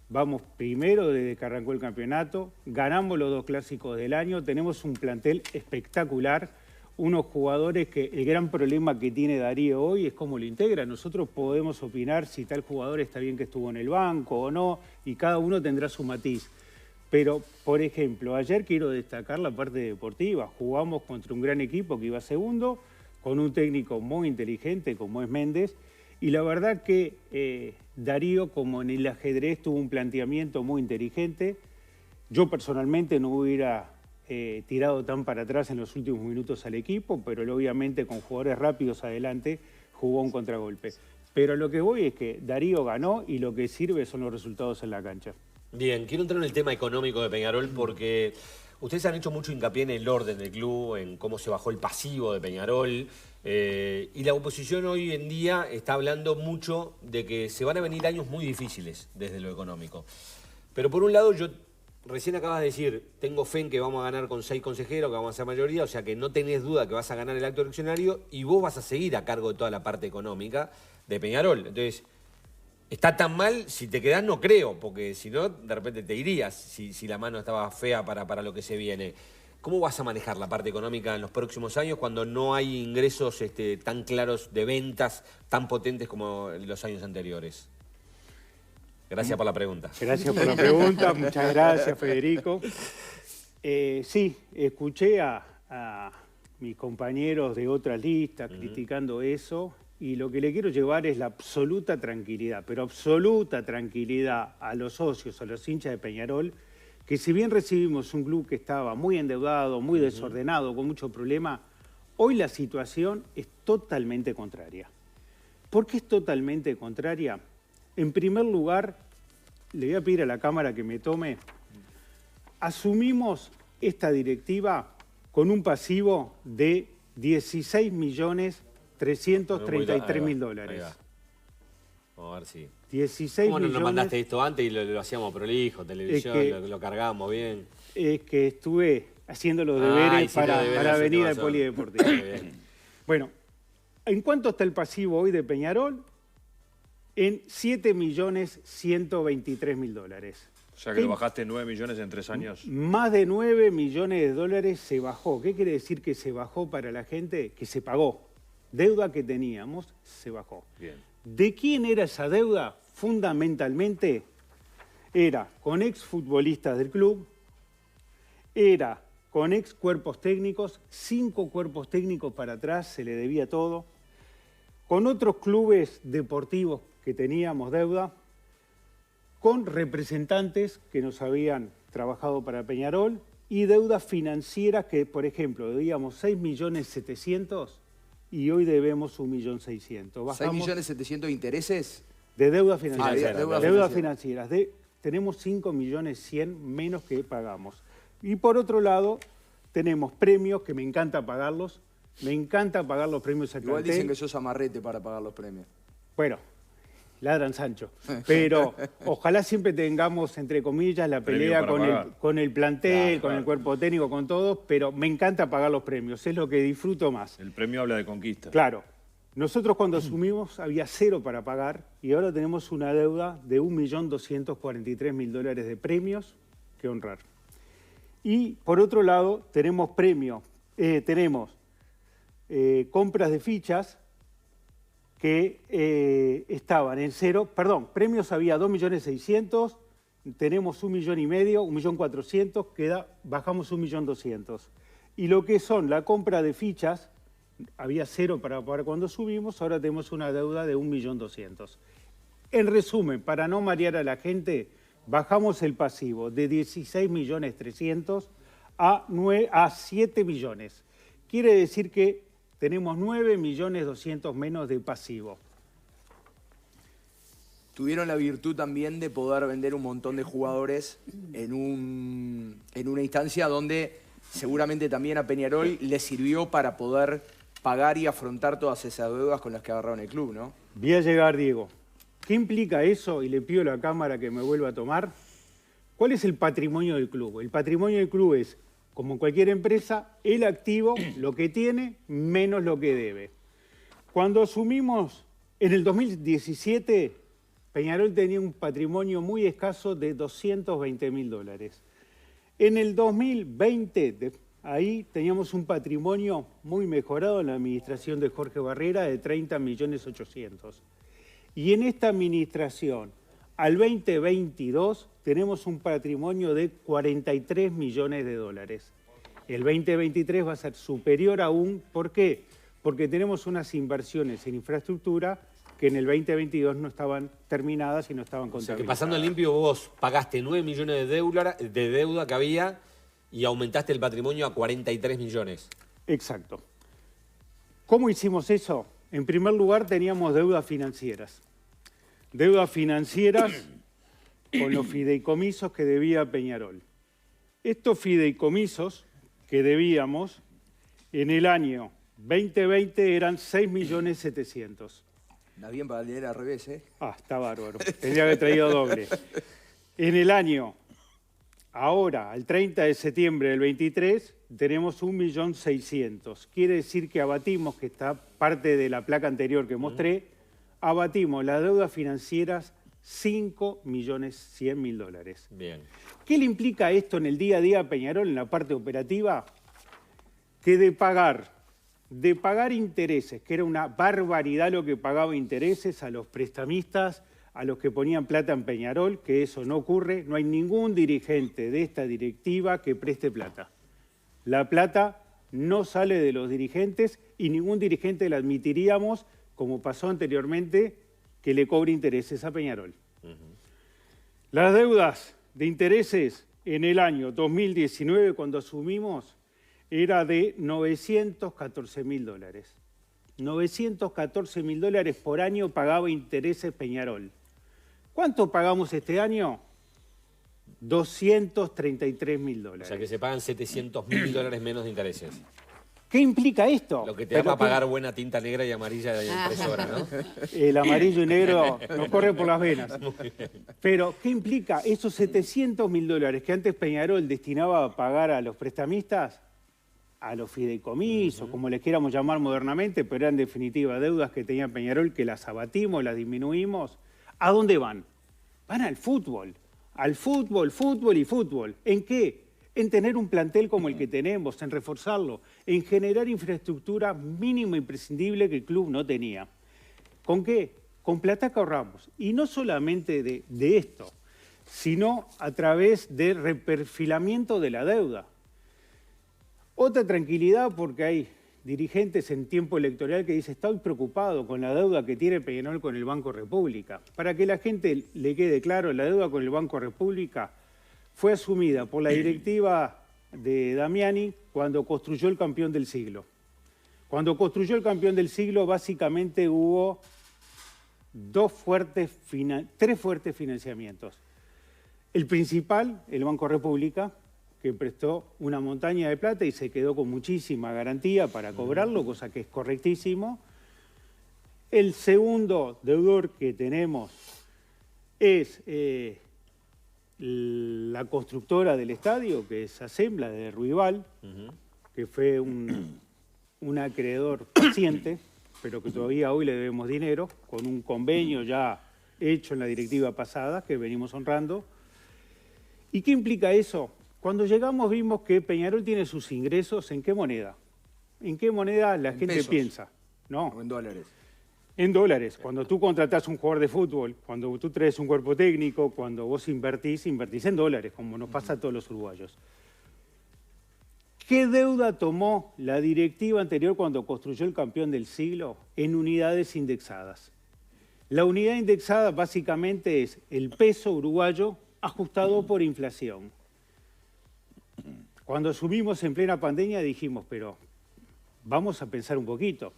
E: vamos primero desde que arrancó el campeonato, ganamos los 2 clásicos del año, tenemos un plantel espectacular, unos jugadores que el gran problema que tiene Darío hoy es cómo lo integra. Nosotros podemos opinar si tal jugador está bien que estuvo en el banco o no, y cada uno tendrá su matiz. Pero, por ejemplo, ayer quiero destacar la parte deportiva. Jugamos contra un gran equipo que iba segundo, con un técnico muy inteligente como es Méndez, y la verdad que Darío, como en el ajedrez, tuvo un planteamiento muy inteligente. Yo personalmente no hubiera tirado tan para atrás en los últimos minutos al equipo, pero él, obviamente con jugadores rápidos adelante jugó un contragolpe. Pero lo que voy es que Darío ganó y lo que sirve son los resultados en la cancha.
C: Bien, quiero entrar en el tema económico de Peñarol porque ustedes han hecho mucho hincapié en el orden del club, en cómo se bajó el pasivo de Peñarol, y la oposición hoy en día está hablando mucho de que se van a venir años muy difíciles desde lo económico. Pero por un lado, recién acabas de decir, tengo fe en que vamos a ganar con 6 consejeros, que vamos a ser mayoría, o sea que no tenés duda que vas a ganar el acto eleccionario y vos vas a seguir a cargo de toda la parte económica de Peñarol. Entonces, está tan mal, si te quedás no creo, porque si no, de repente te irías si la mano estaba fea para lo que se viene. ¿Cómo vas a manejar la parte económica en los próximos años cuando no hay ingresos tan claros de ventas, tan potentes como en los años anteriores? Gracias por la pregunta.
E: Gracias por la pregunta, muchas gracias, Federico. Sí, escuché a mis compañeros de otras listas criticando eso, y lo que le quiero llevar es la absoluta tranquilidad, pero absoluta tranquilidad a los socios, a los hinchas de Peñarol, que si bien recibimos un club que estaba muy endeudado, muy desordenado, con mucho problema, hoy la situación es totalmente contraria. ¿Por qué es totalmente contraria? En primer lugar, le voy a pedir a la Cámara que me tome. Asumimos esta directiva con un pasivo de 16.333.000 dólares.
C: Vamos a ver si...
E: 16
C: ¿Cómo no nos
E: millones,
C: mandaste esto antes y lo hacíamos prolijo, televisión,
E: Es que-
C: lo cargábamos bien?
E: Es que estuve haciendo los deberes
C: hiciste los
E: para
C: deberes,
E: venir
C: hace
E: al
C: razón.
E: Polideportivo.
C: Muy bien.
E: Bueno, ¿en cuánto está el pasivo hoy de Peñarol? En 7.123.000 dólares.
A: O sea que lo bajaste 9 millones en 3 años.
E: Más de 9 millones de dólares se bajó. ¿Qué quiere decir que se bajó para la gente? Que se pagó. Deuda que teníamos, se bajó.
A: Bien.
E: ¿De quién era esa deuda? Fundamentalmente era con exfutbolistas del club, era con ex cuerpos técnicos, 5 cuerpos técnicos para atrás, se le debía todo, con otros clubes deportivos que teníamos deuda, con representantes que nos habían trabajado para Peñarol y deudas financieras que, por ejemplo, debíamos 6.700.000 y hoy debemos 1.600.000. Bajamos
F: 6.700.000 de intereses.
E: de deudas financieras.
F: deuda
E: Deudas
F: financiera.
E: financieras. Tenemos 5.100.000 menos que pagamos. Y por otro lado, tenemos premios que me encanta pagarlos. Me encanta pagar los premios al
F: Igual
E: plantel.
F: dicen que sos amarrete para pagar los premios.
E: Bueno, ladran Sancho. Pero ojalá siempre tengamos, entre comillas, la
A: Premio
E: pelea
A: para
E: con
A: pagar.
E: con el plantel,
A: Claro,
E: con el
A: claro.
E: cuerpo técnico, con todos, pero me encanta pagar los premios. Es lo que disfruto más.
A: El premio habla de conquista.
E: Claro. Nosotros cuando asumimos había 0 para pagar y ahora tenemos una deuda de 1.243.000 dólares de premios que honrar. Y por otro lado tenemos premios, tenemos compras de fichas que estaban en 0, perdón, premios había 2.600.000, tenemos 1.500.000, 1.400.000, bajamos 1.200.000. Y lo que son la compra de fichas, había 0 para pagar cuando subimos, ahora tenemos una deuda de 1.200.000. En resumen, para no marear a la gente, bajamos el pasivo de 16.300.000 a 7 millones. Quiere decir que tenemos 9.200.000 menos de pasivo.
F: Tuvieron la virtud también de poder vender un montón de jugadores en una instancia donde seguramente también a Peñarol le sirvió para poder pagar y afrontar todas esas deudas con las que agarraron el club, ¿no?
E: Voy a llegar, Diego. ¿Qué implica eso? Y le pido a la Cámara que me vuelva a tomar. ¿Cuál es el patrimonio del club? El patrimonio del club es, como en cualquier empresa, el activo, lo que tiene, menos lo que debe. Cuando asumimos, en el 2017, Peñarol tenía un patrimonio muy escaso de 220.000 dólares. En el 2020, ahí teníamos un patrimonio muy mejorado en la administración de Jorge Barrera de 30.800.000. Y en esta administración, al 2022, tenemos un patrimonio de 43 millones de dólares. El 2023 va a ser superior aún. ¿Por qué? Porque tenemos unas inversiones en infraestructura que en el 2022 no estaban terminadas y no estaban
C: O sea, que
E: contabilizadas.
C: pasando limpio vos pagaste 9 millones de deuda que había y aumentaste el patrimonio a 43 millones.
E: Exacto. ¿Cómo hicimos eso? En primer lugar, teníamos deudas financieras. Deudas financieras con los fideicomisos que debía Peñarol. Estos fideicomisos que debíamos en el año 2020 eran 6.700.000.
F: Da bien para leer al revés, ¿eh?
E: Ah, está bárbaro. Tendría que haber traído doble. En el año, ahora, al 30 de septiembre del 23, tenemos 1.600.000. Quiere decir que abatimos, que está parte de la placa anterior que mostré, abatimos las deudas financieras 5.100.000 dólares.
C: Bien.
E: ¿Qué le implica esto en el día a día a Peñarol, en la parte operativa? Que de pagar intereses, que era una barbaridad lo que pagaba intereses a los prestamistas, a los que ponían plata en Peñarol, que eso no ocurre, no hay ningún dirigente de esta directiva que preste plata. La plata no sale de los dirigentes y ningún dirigente le admitiríamos, como pasó anteriormente, que le cobre intereses a Peñarol. Las deudas de intereses en el año 2019, cuando asumimos, era de $914.000. $914.000 por año pagaba intereses Peñarol. ¿Cuánto pagamos este año? $233.000.
C: O sea que se pagan $700.000 menos de intereses.
E: ¿Qué implica esto?
C: Lo que te da para pagar buena tinta negra y amarilla de impresora, ¿no?
E: El amarillo y negro nos corre por las venas. Pero, ¿qué implica? Esos $700.000 que antes Peñarol destinaba a pagar a los prestamistas, a los fideicomisos, como les quieramos llamar modernamente, pero eran en definitiva deudas que tenía Peñarol, que las abatimos, las disminuimos. ¿A dónde van? Van al fútbol. Al fútbol, fútbol y fútbol. ¿En qué? En tener un plantel como el que tenemos, en reforzarlo, en generar infraestructura mínima e imprescindible que el club no tenía. ¿Con qué? Con plata que ahorramos. Y no solamente de esto, sino a través de reperfilamiento de la deuda. Otra tranquilidad porque hay dirigentes en tiempo electoral que dicen estoy preocupado con la deuda que tiene Peñarol con el Banco República. Para que la gente le quede claro, la deuda con el Banco República fue asumida por la directiva de Damiani cuando construyó el campeón del siglo. Cuando construyó el campeón del siglo, básicamente hubo tres fuertes financiamientos. El principal, el Banco República, que prestó una montaña de plata y se quedó con muchísima garantía para cobrarlo, cosa que es correctísimo. El segundo deudor que tenemos es la constructora del estadio, que es Assembla de Ruibal, que fue un acreedor paciente, pero que todavía hoy le debemos dinero, con un convenio ya hecho en la directiva pasada, que venimos honrando. ¿Y qué implica eso? Cuando llegamos vimos que Peñarol tiene sus ingresos, ¿en qué moneda? ¿En qué moneda la gente
F: pesos.
E: piensa? No.
F: O en dólares.
E: En dólares. Cuando tú contratás un jugador de fútbol, cuando tú traes un cuerpo técnico, cuando vos invertís en dólares, como nos pasa a todos los uruguayos. ¿Qué deuda tomó la directiva anterior cuando construyó el campeón del siglo? En unidades indexadas. La unidad indexada básicamente es el peso uruguayo ajustado por inflación. Cuando asumimos en plena pandemia dijimos, pero vamos a pensar un poquito.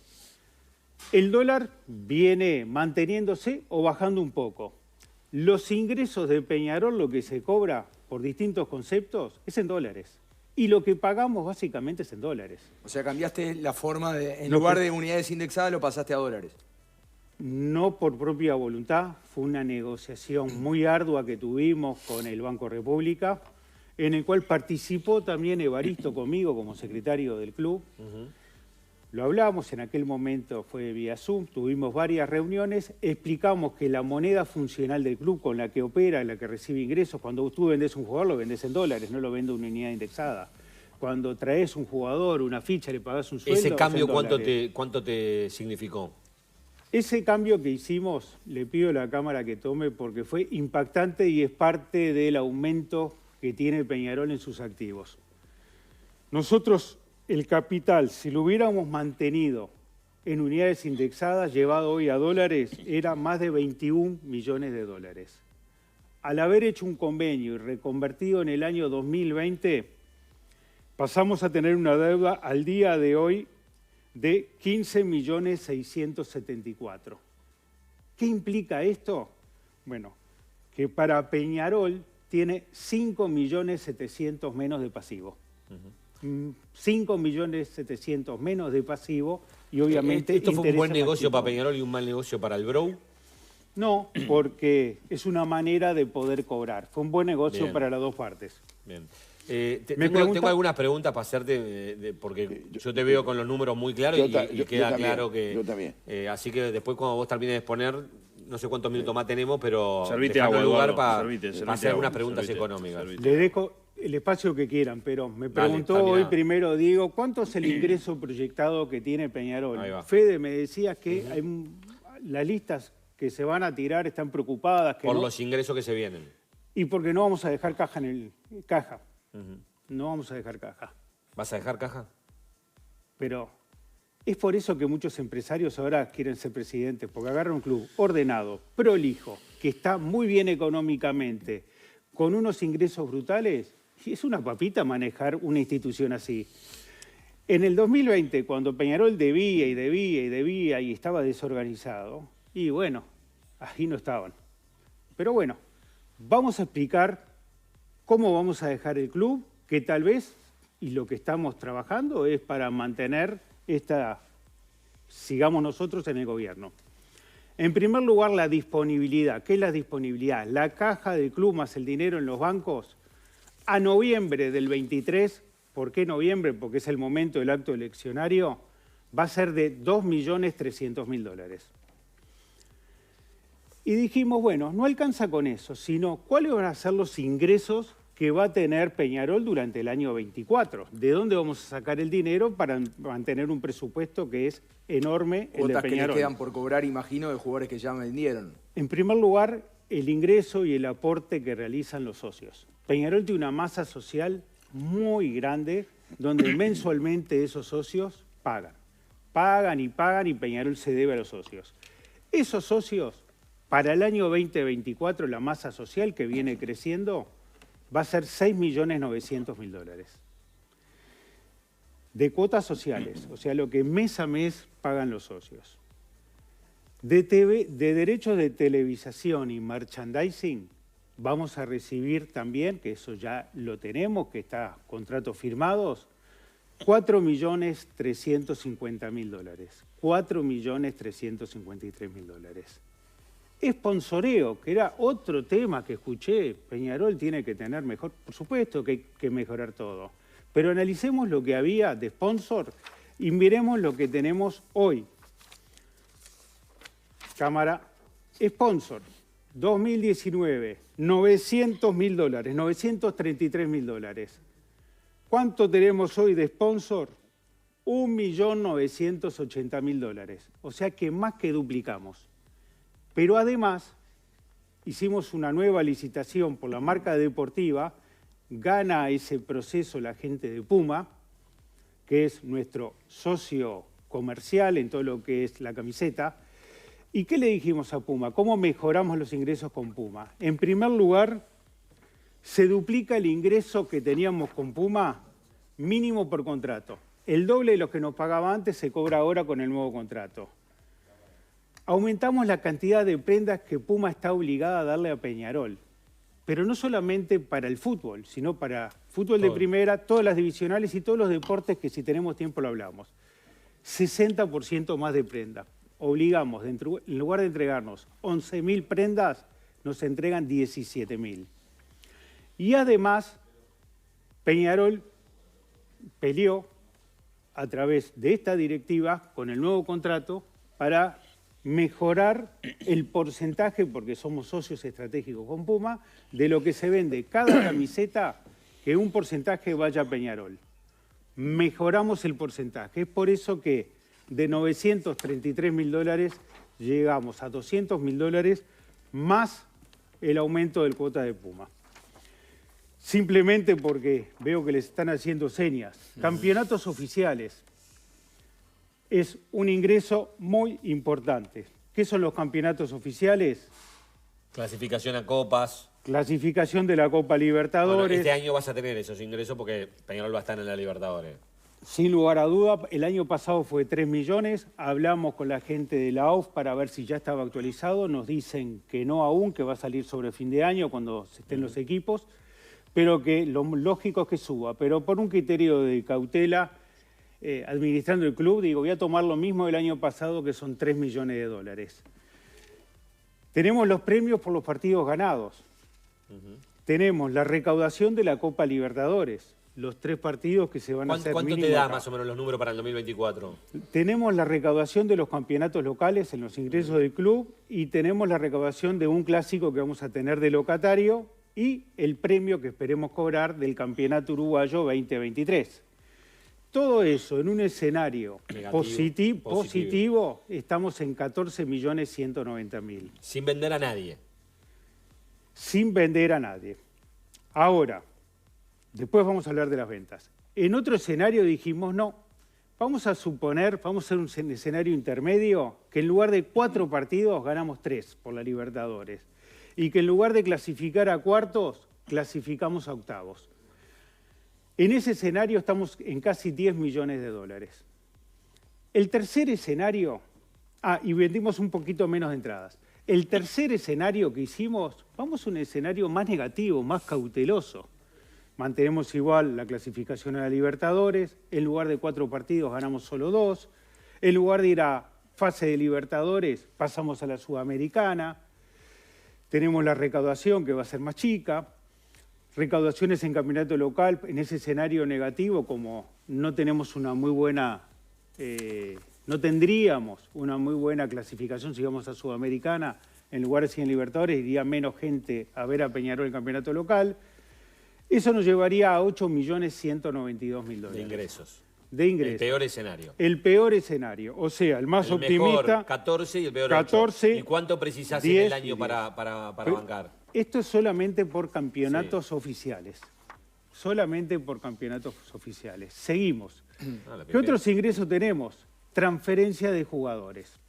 E: El dólar viene manteniéndose o bajando un poco. Los ingresos de Peñarol, lo que se cobra por distintos conceptos, es en dólares. Y lo que pagamos básicamente es en dólares.
F: O sea, cambiaste la forma de, en lugar de unidades indexadas, lo pasaste a dólares.
E: No por propia voluntad, fue una negociación muy ardua que tuvimos con el Banco República, en el cual participó también Evaristo conmigo como secretario del club. Lo hablamos, en aquel momento fue vía Zoom, tuvimos varias reuniones, explicamos que la moneda funcional del club con la que opera, la que recibe ingresos, cuando tú vendés un jugador lo vendés en dólares, no lo vendes en una unidad indexada. Cuando traes un jugador, una ficha, le pagás un sueldo.
C: ¿Ese cambio
E: es en dólares.
C: cuánto te significó?
E: Ese cambio que hicimos, le pido a la Cámara que tome porque fue impactante y es parte del aumento que tiene Peñarol en sus activos. Nosotros, el capital, si lo hubiéramos mantenido en unidades indexadas, llevado hoy a dólares, era más de 21 millones de dólares. Al haber hecho un convenio y reconvertido en el año 2020, pasamos a tener una deuda al día de hoy de 15.674.000. ¿Qué implica esto? Bueno, que para Peñarol tiene 5.700.000 menos de pasivo. 5.700.000 menos de pasivo y obviamente...
C: ¿Esto fue un buen
E: intereses
C: negocio para
E: activos.
C: Peñarol y un mal negocio para el Brou?
E: No, porque es una manera de poder cobrar. Fue un buen negocio
C: Bien.
E: para las dos partes.
C: Bien.
E: ¿Me
C: Tengo
E: pregunta?
C: algunas preguntas para hacerte, porque yo te veo con los números muy claros y queda
B: también,
C: claro que...
B: yo también.
C: Así que después cuando vos termines de exponer, no sé cuántos minutos más tenemos, pero
A: Servite
C: dejando
A: agua,
C: lugar
A: Eduardo,
C: para
A: servite
C: hacer
A: agua,
C: algunas preguntas
A: servite,
C: económicas.
A: servite.
E: Le dejo el espacio que quieran, pero me preguntó
C: está
E: hoy
C: mirado.
E: primero, Diego, ¿cuánto es el ingreso proyectado que tiene Peñarol?
C: Ahí va.
E: Fede, me decías que las listas que se van a tirar están preocupadas. Que
C: Por
E: no,
C: los ingresos que se vienen.
E: y porque no vamos a dejar caja en el... Caja. No vamos a dejar caja.
C: ¿Vas a dejar caja?
E: pero es por eso que muchos empresarios ahora quieren ser presidentes, porque agarran un club ordenado, prolijo, que está muy bien económicamente, con unos ingresos brutales, y es una papita manejar una institución así. En el 2020, cuando Peñarol debía y estaba desorganizado, y bueno, ahí no estaban. Pero bueno, vamos a explicar cómo vamos a dejar el club, que tal vez, y lo que estamos trabajando es para mantener sigamos nosotros en el gobierno. En primer lugar, la disponibilidad. ¿Qué es la disponibilidad? La caja del club más el dinero en los bancos, a noviembre del 23, ¿por qué noviembre? Porque es el momento del acto eleccionario, va a ser de 2.300.000 dólares. Y dijimos, bueno, no alcanza con eso, sino cuáles van a ser los ingresos que va a tener Peñarol durante el año 24. ¿De dónde vamos a sacar el dinero para mantener un presupuesto que es enorme, el de
F: Cuotas que
E: Peñarol?
F: le quedan por cobrar, imagino, de jugadores que ya vendieron.
E: En primer lugar, el ingreso y el aporte que realizan los socios. Peñarol tiene una masa social muy grande, donde mensualmente esos socios pagan. Pagan y Peñarol se debe a los socios. Esos socios, para el año 2024, la masa social que viene creciendo va a ser 6.900.000 dólares. De cuotas sociales, o sea, lo que mes a mes pagan los socios. De derechos de televisación y merchandising, vamos a recibir también, que eso ya lo tenemos, que está contratos firmados, 4.350.000 dólares. 4.353.000 dólares. Sponsoreo, que era otro tema que escuché, Peñarol tiene que tener mejor, por supuesto que hay que mejorar todo, pero analicemos lo que había de sponsor y miremos lo que tenemos hoy. Cámara, sponsor, 2019, 900.000 dólares, 933.000 dólares. ¿Cuánto tenemos hoy de sponsor? 1.980.000 dólares, o sea que más que duplicamos. Pero además, hicimos una nueva licitación por la marca deportiva, gana ese proceso la gente de Puma, que es nuestro socio comercial en todo lo que es la camiseta. ¿Y qué le dijimos a Puma? ¿Cómo mejoramos los ingresos con Puma? En primer lugar, se duplica el ingreso que teníamos con Puma mínimo por contrato. El doble de lo que nos pagaba antes se cobra ahora con el nuevo contrato. Aumentamos la cantidad de prendas que Puma está obligada a darle a Peñarol, pero no solamente para el fútbol, sino para fútbol de primera, todas las divisionales y todos los deportes que si tenemos tiempo lo hablamos. 60% más de prendas. Obligamos, en lugar de entregarnos 11.000 prendas, nos entregan 17.000. Y además, Peñarol peleó a través de esta directiva con el nuevo contrato para mejorar el porcentaje, porque somos socios estratégicos con Puma, de lo que se vende cada camiseta, que un porcentaje vaya a Peñarol. Mejoramos el porcentaje. Es por eso que de 933.000 dólares llegamos a 200.000 dólares más el aumento del cuota de Puma. Simplemente porque veo que les están haciendo señas. Campeonatos oficiales. Es un ingreso muy importante. ¿Qué son los campeonatos oficiales?
C: Clasificación a copas.
E: Clasificación de la Copa Libertadores.
C: Bueno, este año vas a tener esos ingresos porque Peñarol va a estar en la Libertadores.
E: Sin lugar a duda, el año pasado fue 3 millones. Hablamos con la gente de la AUF para ver si ya estaba actualizado. Nos dicen que no aún, que va a salir sobre fin de año cuando estén los equipos, pero que lo lógico es que suba. Pero por un criterio de cautela, administrando el club, digo, voy a tomar lo mismo del año pasado, que son 3 millones de dólares. Tenemos los premios por los partidos ganados. Tenemos la recaudación de la Copa Libertadores, los 3 partidos que se van a hacer
C: ¿Cuánto
E: mínimo
C: te da
E: acá.
C: más o menos los números para el 2024?
E: Tenemos la recaudación de los campeonatos locales en los ingresos del club y tenemos la recaudación de un clásico que vamos a tener de locatario y el premio que esperemos cobrar del Campeonato Uruguayo 2023. Todo eso en un escenario positivo, estamos en 14.190.000.
C: Sin vender a nadie.
E: Sin vender a nadie. Ahora, después vamos a hablar de las ventas. En otro escenario dijimos no, Vamos a suponer, vamos a hacer un escenario intermedio, que en lugar de 4 partidos ganamos 3 por la Libertadores. Y que en lugar de clasificar a cuartos, clasificamos a octavos. En ese escenario estamos en casi 10 millones de dólares. El tercer escenario, y vendimos un poquito menos de entradas. El tercer escenario que hicimos, vamos a un escenario más negativo, más cauteloso. Mantenemos igual la clasificación a la Libertadores, en lugar de 4 partidos ganamos solo 2, en lugar de ir a fase de Libertadores pasamos a la Sudamericana, tenemos la recaudación que va a ser más chica, recaudaciones en campeonato local, en ese escenario negativo, como no tenemos una muy buena, no tendríamos una muy buena clasificación si vamos a Sudamericana, en lugar de 100 Libertadores iría menos gente a ver a Peñarol en campeonato local. Eso nos llevaría a 8.192.000 dólares.
C: De ingresos.
E: De ingresos.
C: El peor escenario.
E: El peor escenario. O sea, el más optimista.
C: Mejor 14 y el peor
E: 14.
C: 8. ¿Y cuánto precisás
E: 10
C: en el año
E: y
C: para bancar?
E: Esto es solamente por campeonatos oficiales. Solamente por campeonatos oficiales. Seguimos. ¿Qué otros ingresos tenemos? Transferencia de jugadores.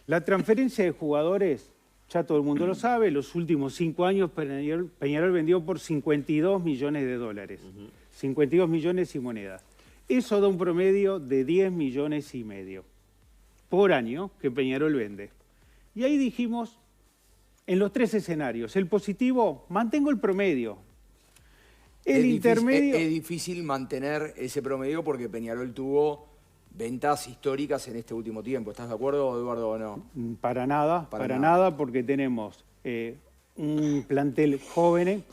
E: La transferencia de jugadores, ya todo el mundo lo sabe, los últimos 5 años Peñarol vendió por 52 millones de dólares. 52 millones y monedas. Eso da un promedio de 10 millones y medio por año que Peñarol vende. Y ahí dijimos, en los 3 escenarios, el positivo, mantengo el promedio. El intermedio...
F: Es difícil mantener ese promedio porque Peñarol tuvo ventas históricas en este último tiempo. ¿Estás de acuerdo, Eduardo, o no?
E: Para nada, porque tenemos un plantel joven,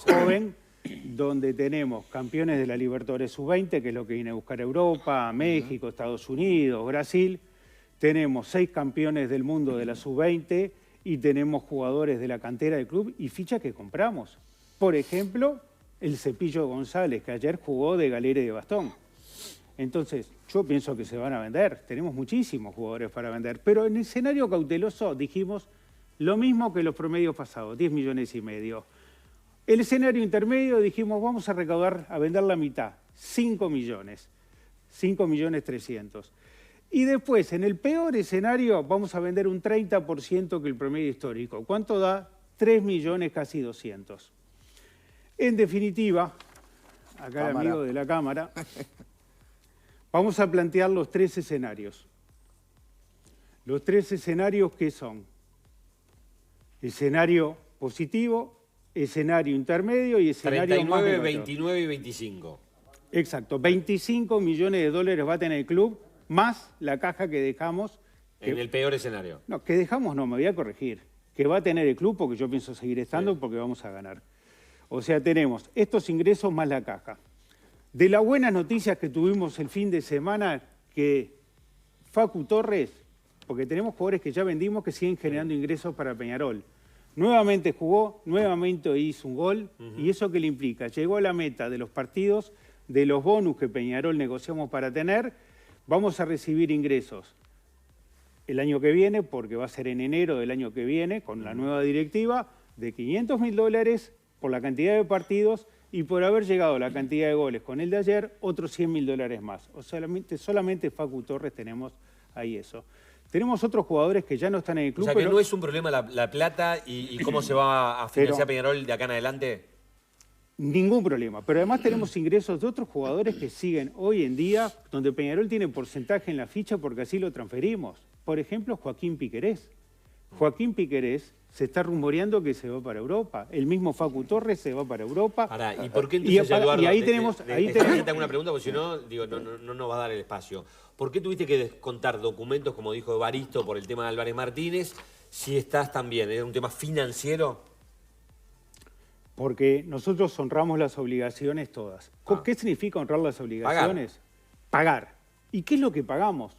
E: donde tenemos campeones de la Libertadores Sub-20, que es lo que viene a buscar Europa, México, Estados Unidos, Brasil. Tenemos 6 campeones del mundo de la Sub-20 y tenemos jugadores de la cantera del club y fichas que compramos. Por ejemplo, el Cepillo González, que ayer jugó de galera y de bastón. Entonces, yo pienso que se van a vender. Tenemos muchísimos jugadores para vender. Pero en el escenario cauteloso dijimos lo mismo que los promedios pasados, 10 millones y medio. El escenario intermedio dijimos, vamos a recaudar, a vender la mitad, 5 millones. 5 millones 300. Y después, en el peor escenario, vamos a vender un 30% que el promedio histórico. ¿Cuánto da? 3 millones casi 200. En definitiva, acá el amigo de la cámara, vamos a plantear los 3 escenarios. Los 3 escenarios que son escenario positivo, escenario intermedio y escenario
C: 39,
E: más
C: 29 y 25.
E: Exacto, 25 millones de dólares va a tener el club, más la caja que dejamos.
C: En el peor escenario.
E: No, que dejamos no, me voy a corregir. Que va a tener el club, porque yo pienso seguir estando, porque vamos a ganar. O sea, tenemos estos ingresos más la caja. De las buenas noticias que tuvimos el fin de semana, que Facu Torres, porque tenemos jugadores que ya vendimos que siguen generando ingresos para Peñarol. Nuevamente jugó, nuevamente hizo un gol, y eso que le implica, llegó a la meta de los partidos, de los bonus que Peñarol negociamos para tener, vamos a recibir ingresos el año que viene, porque va a ser en enero del año que viene, con la nueva directiva, de 500.000 dólares por la cantidad de partidos y por haber llegado a la cantidad de goles con el de ayer, otros 100.000 dólares más. O sea, solamente Facu Torres tenemos ahí eso. Tenemos otros jugadores que ya no están en el club.
C: O sea, que no es un problema la plata y cómo se va a financiar Peñarol de acá en adelante.
E: Ningún problema. Pero además tenemos ingresos de otros jugadores que siguen hoy en día, donde Peñarol tiene porcentaje en la ficha porque así lo transferimos. Por ejemplo, Joaquín Piquerés. Joaquín Piquerés se está rumoreando que se va para Europa. El mismo Facu Torres se va para Europa.
C: ¿Y por qué entonces, Eduardo?
E: Y ahí tenemos...
C: Tengo una pregunta, porque si no, digo, no nos va a dar el espacio. ¿Por qué tuviste que descontar documentos, como dijo Evaristo, por el tema de Álvarez Martínez, si estás también? ¿Es un tema financiero?
E: Porque nosotros honramos las obligaciones todas. ¿Qué significa honrar las obligaciones? Pagar. ¿Y qué es lo que pagamos?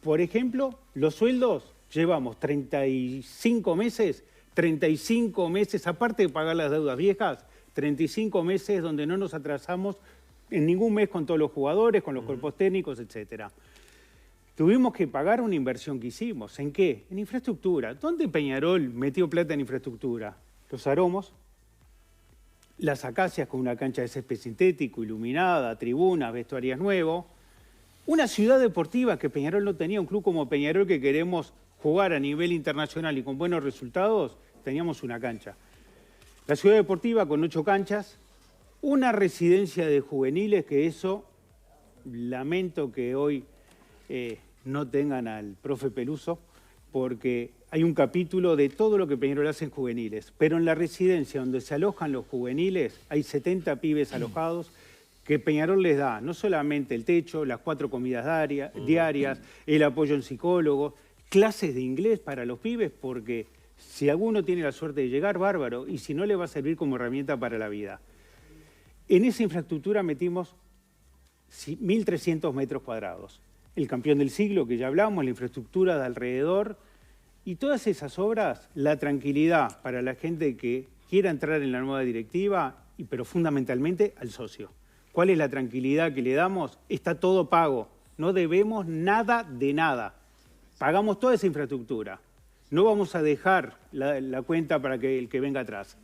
E: Por ejemplo, los sueldos... Llevamos 35 meses, aparte de pagar las deudas viejas, 35 meses donde no nos atrasamos en ningún mes con todos los jugadores, con los cuerpos técnicos, etc. Tuvimos que pagar una inversión que hicimos. ¿En qué? En infraestructura. ¿Dónde Peñarol metió plata en infraestructura? Los Aromos, las Acacias con una cancha de césped sintético, iluminada, tribunas, vestuarias nuevos. Una ciudad deportiva que Peñarol no tenía, un club como Peñarol que queremos jugar a nivel internacional y con buenos resultados, teníamos una cancha. La ciudad deportiva con 8 canchas, una residencia de juveniles, que eso, lamento que hoy no tengan al profe Peluso, porque hay un capítulo de todo lo que Peñarol hace en juveniles, pero en la residencia donde se alojan los juveniles hay 70 pibes alojados que Peñarol les da no solamente el techo, las 4 comidas diarias, el apoyo en psicólogos, clases de inglés para los pibes, porque si alguno tiene la suerte de llegar, bárbaro, y si no, le va a servir como herramienta para la vida. En esa infraestructura metimos 1.300 metros cuadrados. El campeón del siglo, que ya hablamos, la infraestructura de alrededor, y todas esas obras, la tranquilidad para la gente que quiera entrar en la nueva directiva, pero fundamentalmente al socio. ¿Cuál es la tranquilidad que le damos? Está todo pago, no debemos nada de nada. Pagamos toda esa infraestructura. No vamos a dejar la cuenta para que el que venga atrás,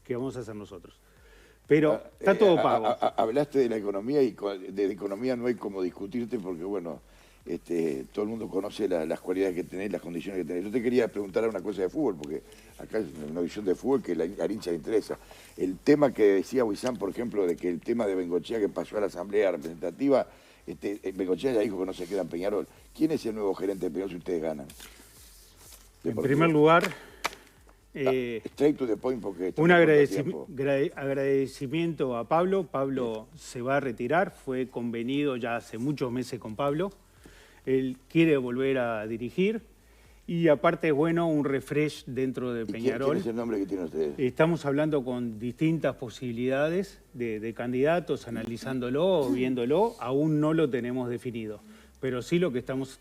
E: que vamos a hacer nosotros. Pero está todo pago.
B: Hablaste de la economía y de economía no hay como discutirte porque, bueno, todo el mundo conoce las cualidades que tenés, las condiciones que tenés. Yo te quería preguntar una cosa de fútbol, porque acá es una visión de fútbol que al hincha le interesa. El tema que decía Huizán, por ejemplo, de que el tema de Bengochea que pasó a la Asamblea Representativa, Bengochea ya dijo que no se queda en Peñarol. ¿Quién es el nuevo gerente de Peñarol si ustedes ganan?
E: En primer lugar,
B: straight to the point, porque
E: un agradecimiento a Pablo. Pablo se va a retirar, fue convenido ya hace muchos meses con Pablo. Él quiere volver a dirigir y aparte es bueno un refresh dentro de Peñarol.
B: ¿Quién es el nombre que tienen ustedes?
E: Estamos hablando con distintas posibilidades de candidatos, analizándolo, viéndolo, aún no lo tenemos definido. Pero sí lo que estamos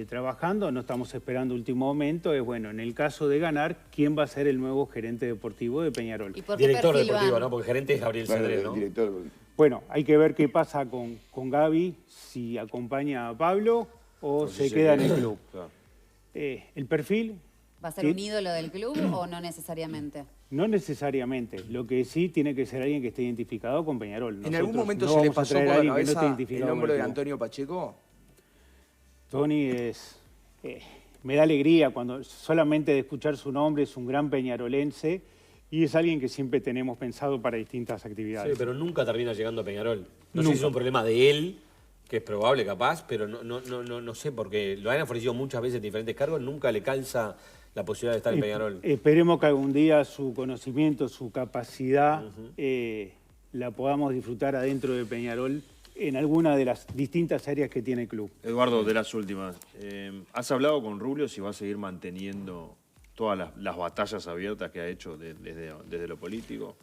E: trabajando, no estamos esperando último momento, es bueno, en el caso de ganar, ¿quién va a ser el nuevo gerente deportivo de Peñarol?
C: Director deportivo, ¿no? Porque gerente es Gabriel Cedrés, ¿no?
E: Bueno, hay que ver qué pasa con Gaby, si acompaña a Pablo o se queda en el club.
A: Claro.
E: El perfil...
D: ¿Va a ser un ídolo del club o no necesariamente?
E: No necesariamente. Lo que sí tiene que ser alguien que esté identificado con Peñarol.
F: ¿En algún momento
E: no
F: se le
E: vamos a
F: pasó
E: traer
F: por
E: a
F: la
E: alguien que no
F: cabeza
E: esté
F: el
E: identificado con
F: nombre de
E: club.
F: Antonio Pacheco?
E: Tony es... me da alegría cuando solamente de escuchar su nombre, es un gran peñarolense y es alguien que siempre tenemos pensado para distintas actividades.
C: Sí, pero nunca termina llegando a Peñarol. No sé
E: Nunca.
C: si es un problema de él, que es probable capaz, pero no sé, porque lo han ofrecido muchas veces en diferentes cargos, nunca le calza la posibilidad de estar en Peñarol.
E: Esperemos que algún día su conocimiento, su capacidad, la podamos disfrutar adentro de Peñarol en alguna de las distintas áreas que tiene el club.
A: Eduardo, de las últimas, ¿has hablado con Rubio si va a seguir manteniendo todas las batallas abiertas que ha hecho desde lo político?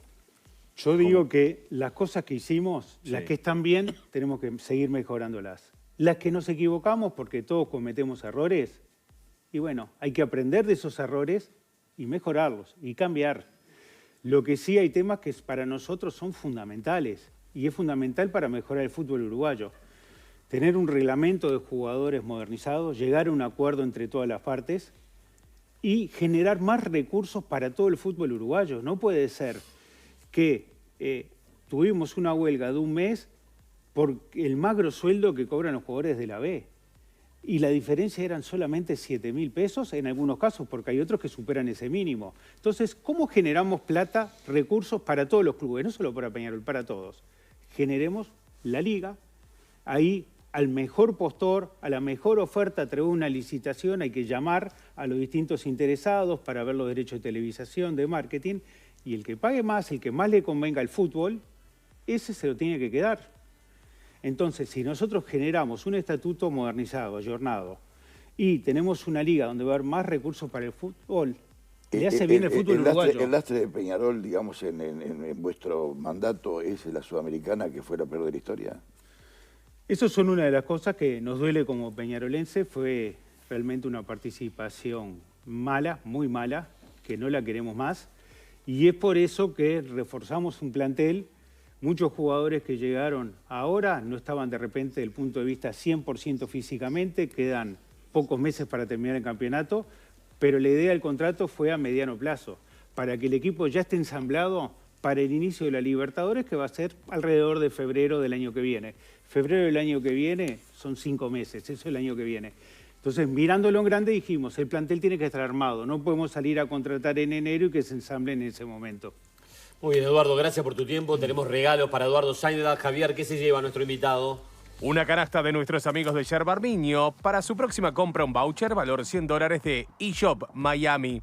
E: Yo digo que las cosas que hicimos,
A: Sí.
E: las que están bien, tenemos que seguir mejorándolas. Las que nos equivocamos, porque todos cometemos errores, y bueno, hay que aprender de esos errores y mejorarlos y cambiar. Lo que sí hay temas que para nosotros son fundamentales, y es fundamental para mejorar el fútbol uruguayo. Tener un reglamento de jugadores modernizados, llegar a un acuerdo entre todas las partes y generar más recursos para todo el fútbol uruguayo. No puede ser que tuvimos una huelga de un mes por el magro sueldo que cobran los jugadores de la B. Y la diferencia eran solamente 7.000 pesos en algunos casos, porque hay otros que superan ese mínimo. Entonces, ¿cómo generamos plata, recursos para todos los clubes? No solo para Peñarol, para todos. Generemos la liga, ahí al mejor postor, a la mejor oferta, a través de una licitación, hay que llamar a los distintos interesados para ver los derechos de televisación, de marketing, y el que pague más, el que más le convenga al fútbol, ese se lo tiene que quedar. Entonces, si nosotros generamos un estatuto modernizado, ayornado, y tenemos una liga donde va a haber más recursos para el fútbol, le hace bien el fútbol uruguayo.
B: El lastre de Peñarol, digamos, en vuestro mandato, ¿es la Sudamericana, que fue la peor de la historia?
E: Eso son una de las cosas que nos duele como peñarolense. Fue realmente una participación mala, muy mala, que no la queremos más. Y es por eso que reforzamos un plantel. Muchos jugadores que llegaron ahora no estaban de repente desde el punto de vista 100% físicamente, quedan pocos meses para terminar el campeonato, pero la idea del contrato fue a mediano plazo, para que el equipo ya esté ensamblado para el inicio de la Libertadores, que va a ser alrededor de febrero del año que viene. febrero del año que viene son 5 meses, eso es el año que viene. Entonces, mirándolo en grande, dijimos, el plantel tiene que estar armado, no podemos salir a contratar en enero y que se ensamble en ese momento.
C: Muy bien, Eduardo, gracias por tu tiempo. Tenemos regalos para Eduardo Sainz. Javier, ¿qué se lleva nuestro invitado?
G: Una canasta de nuestros amigos de Yerba Armiño. Para su próxima compra, un voucher valor $100 de eShop Miami.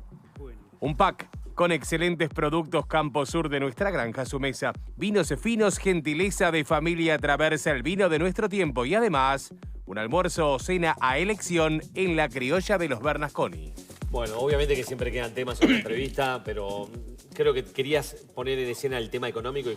G: Un pack con excelentes productos Campo Sur de nuestra granja a su mesa. Vinos finos, gentileza de familia Traversa, el vino de nuestro tiempo. Y además, un almuerzo o cena a elección en la criolla de los Bernasconi.
C: Bueno, obviamente que siempre quedan temas en la entrevista, pero creo que querías poner en escena el tema económico.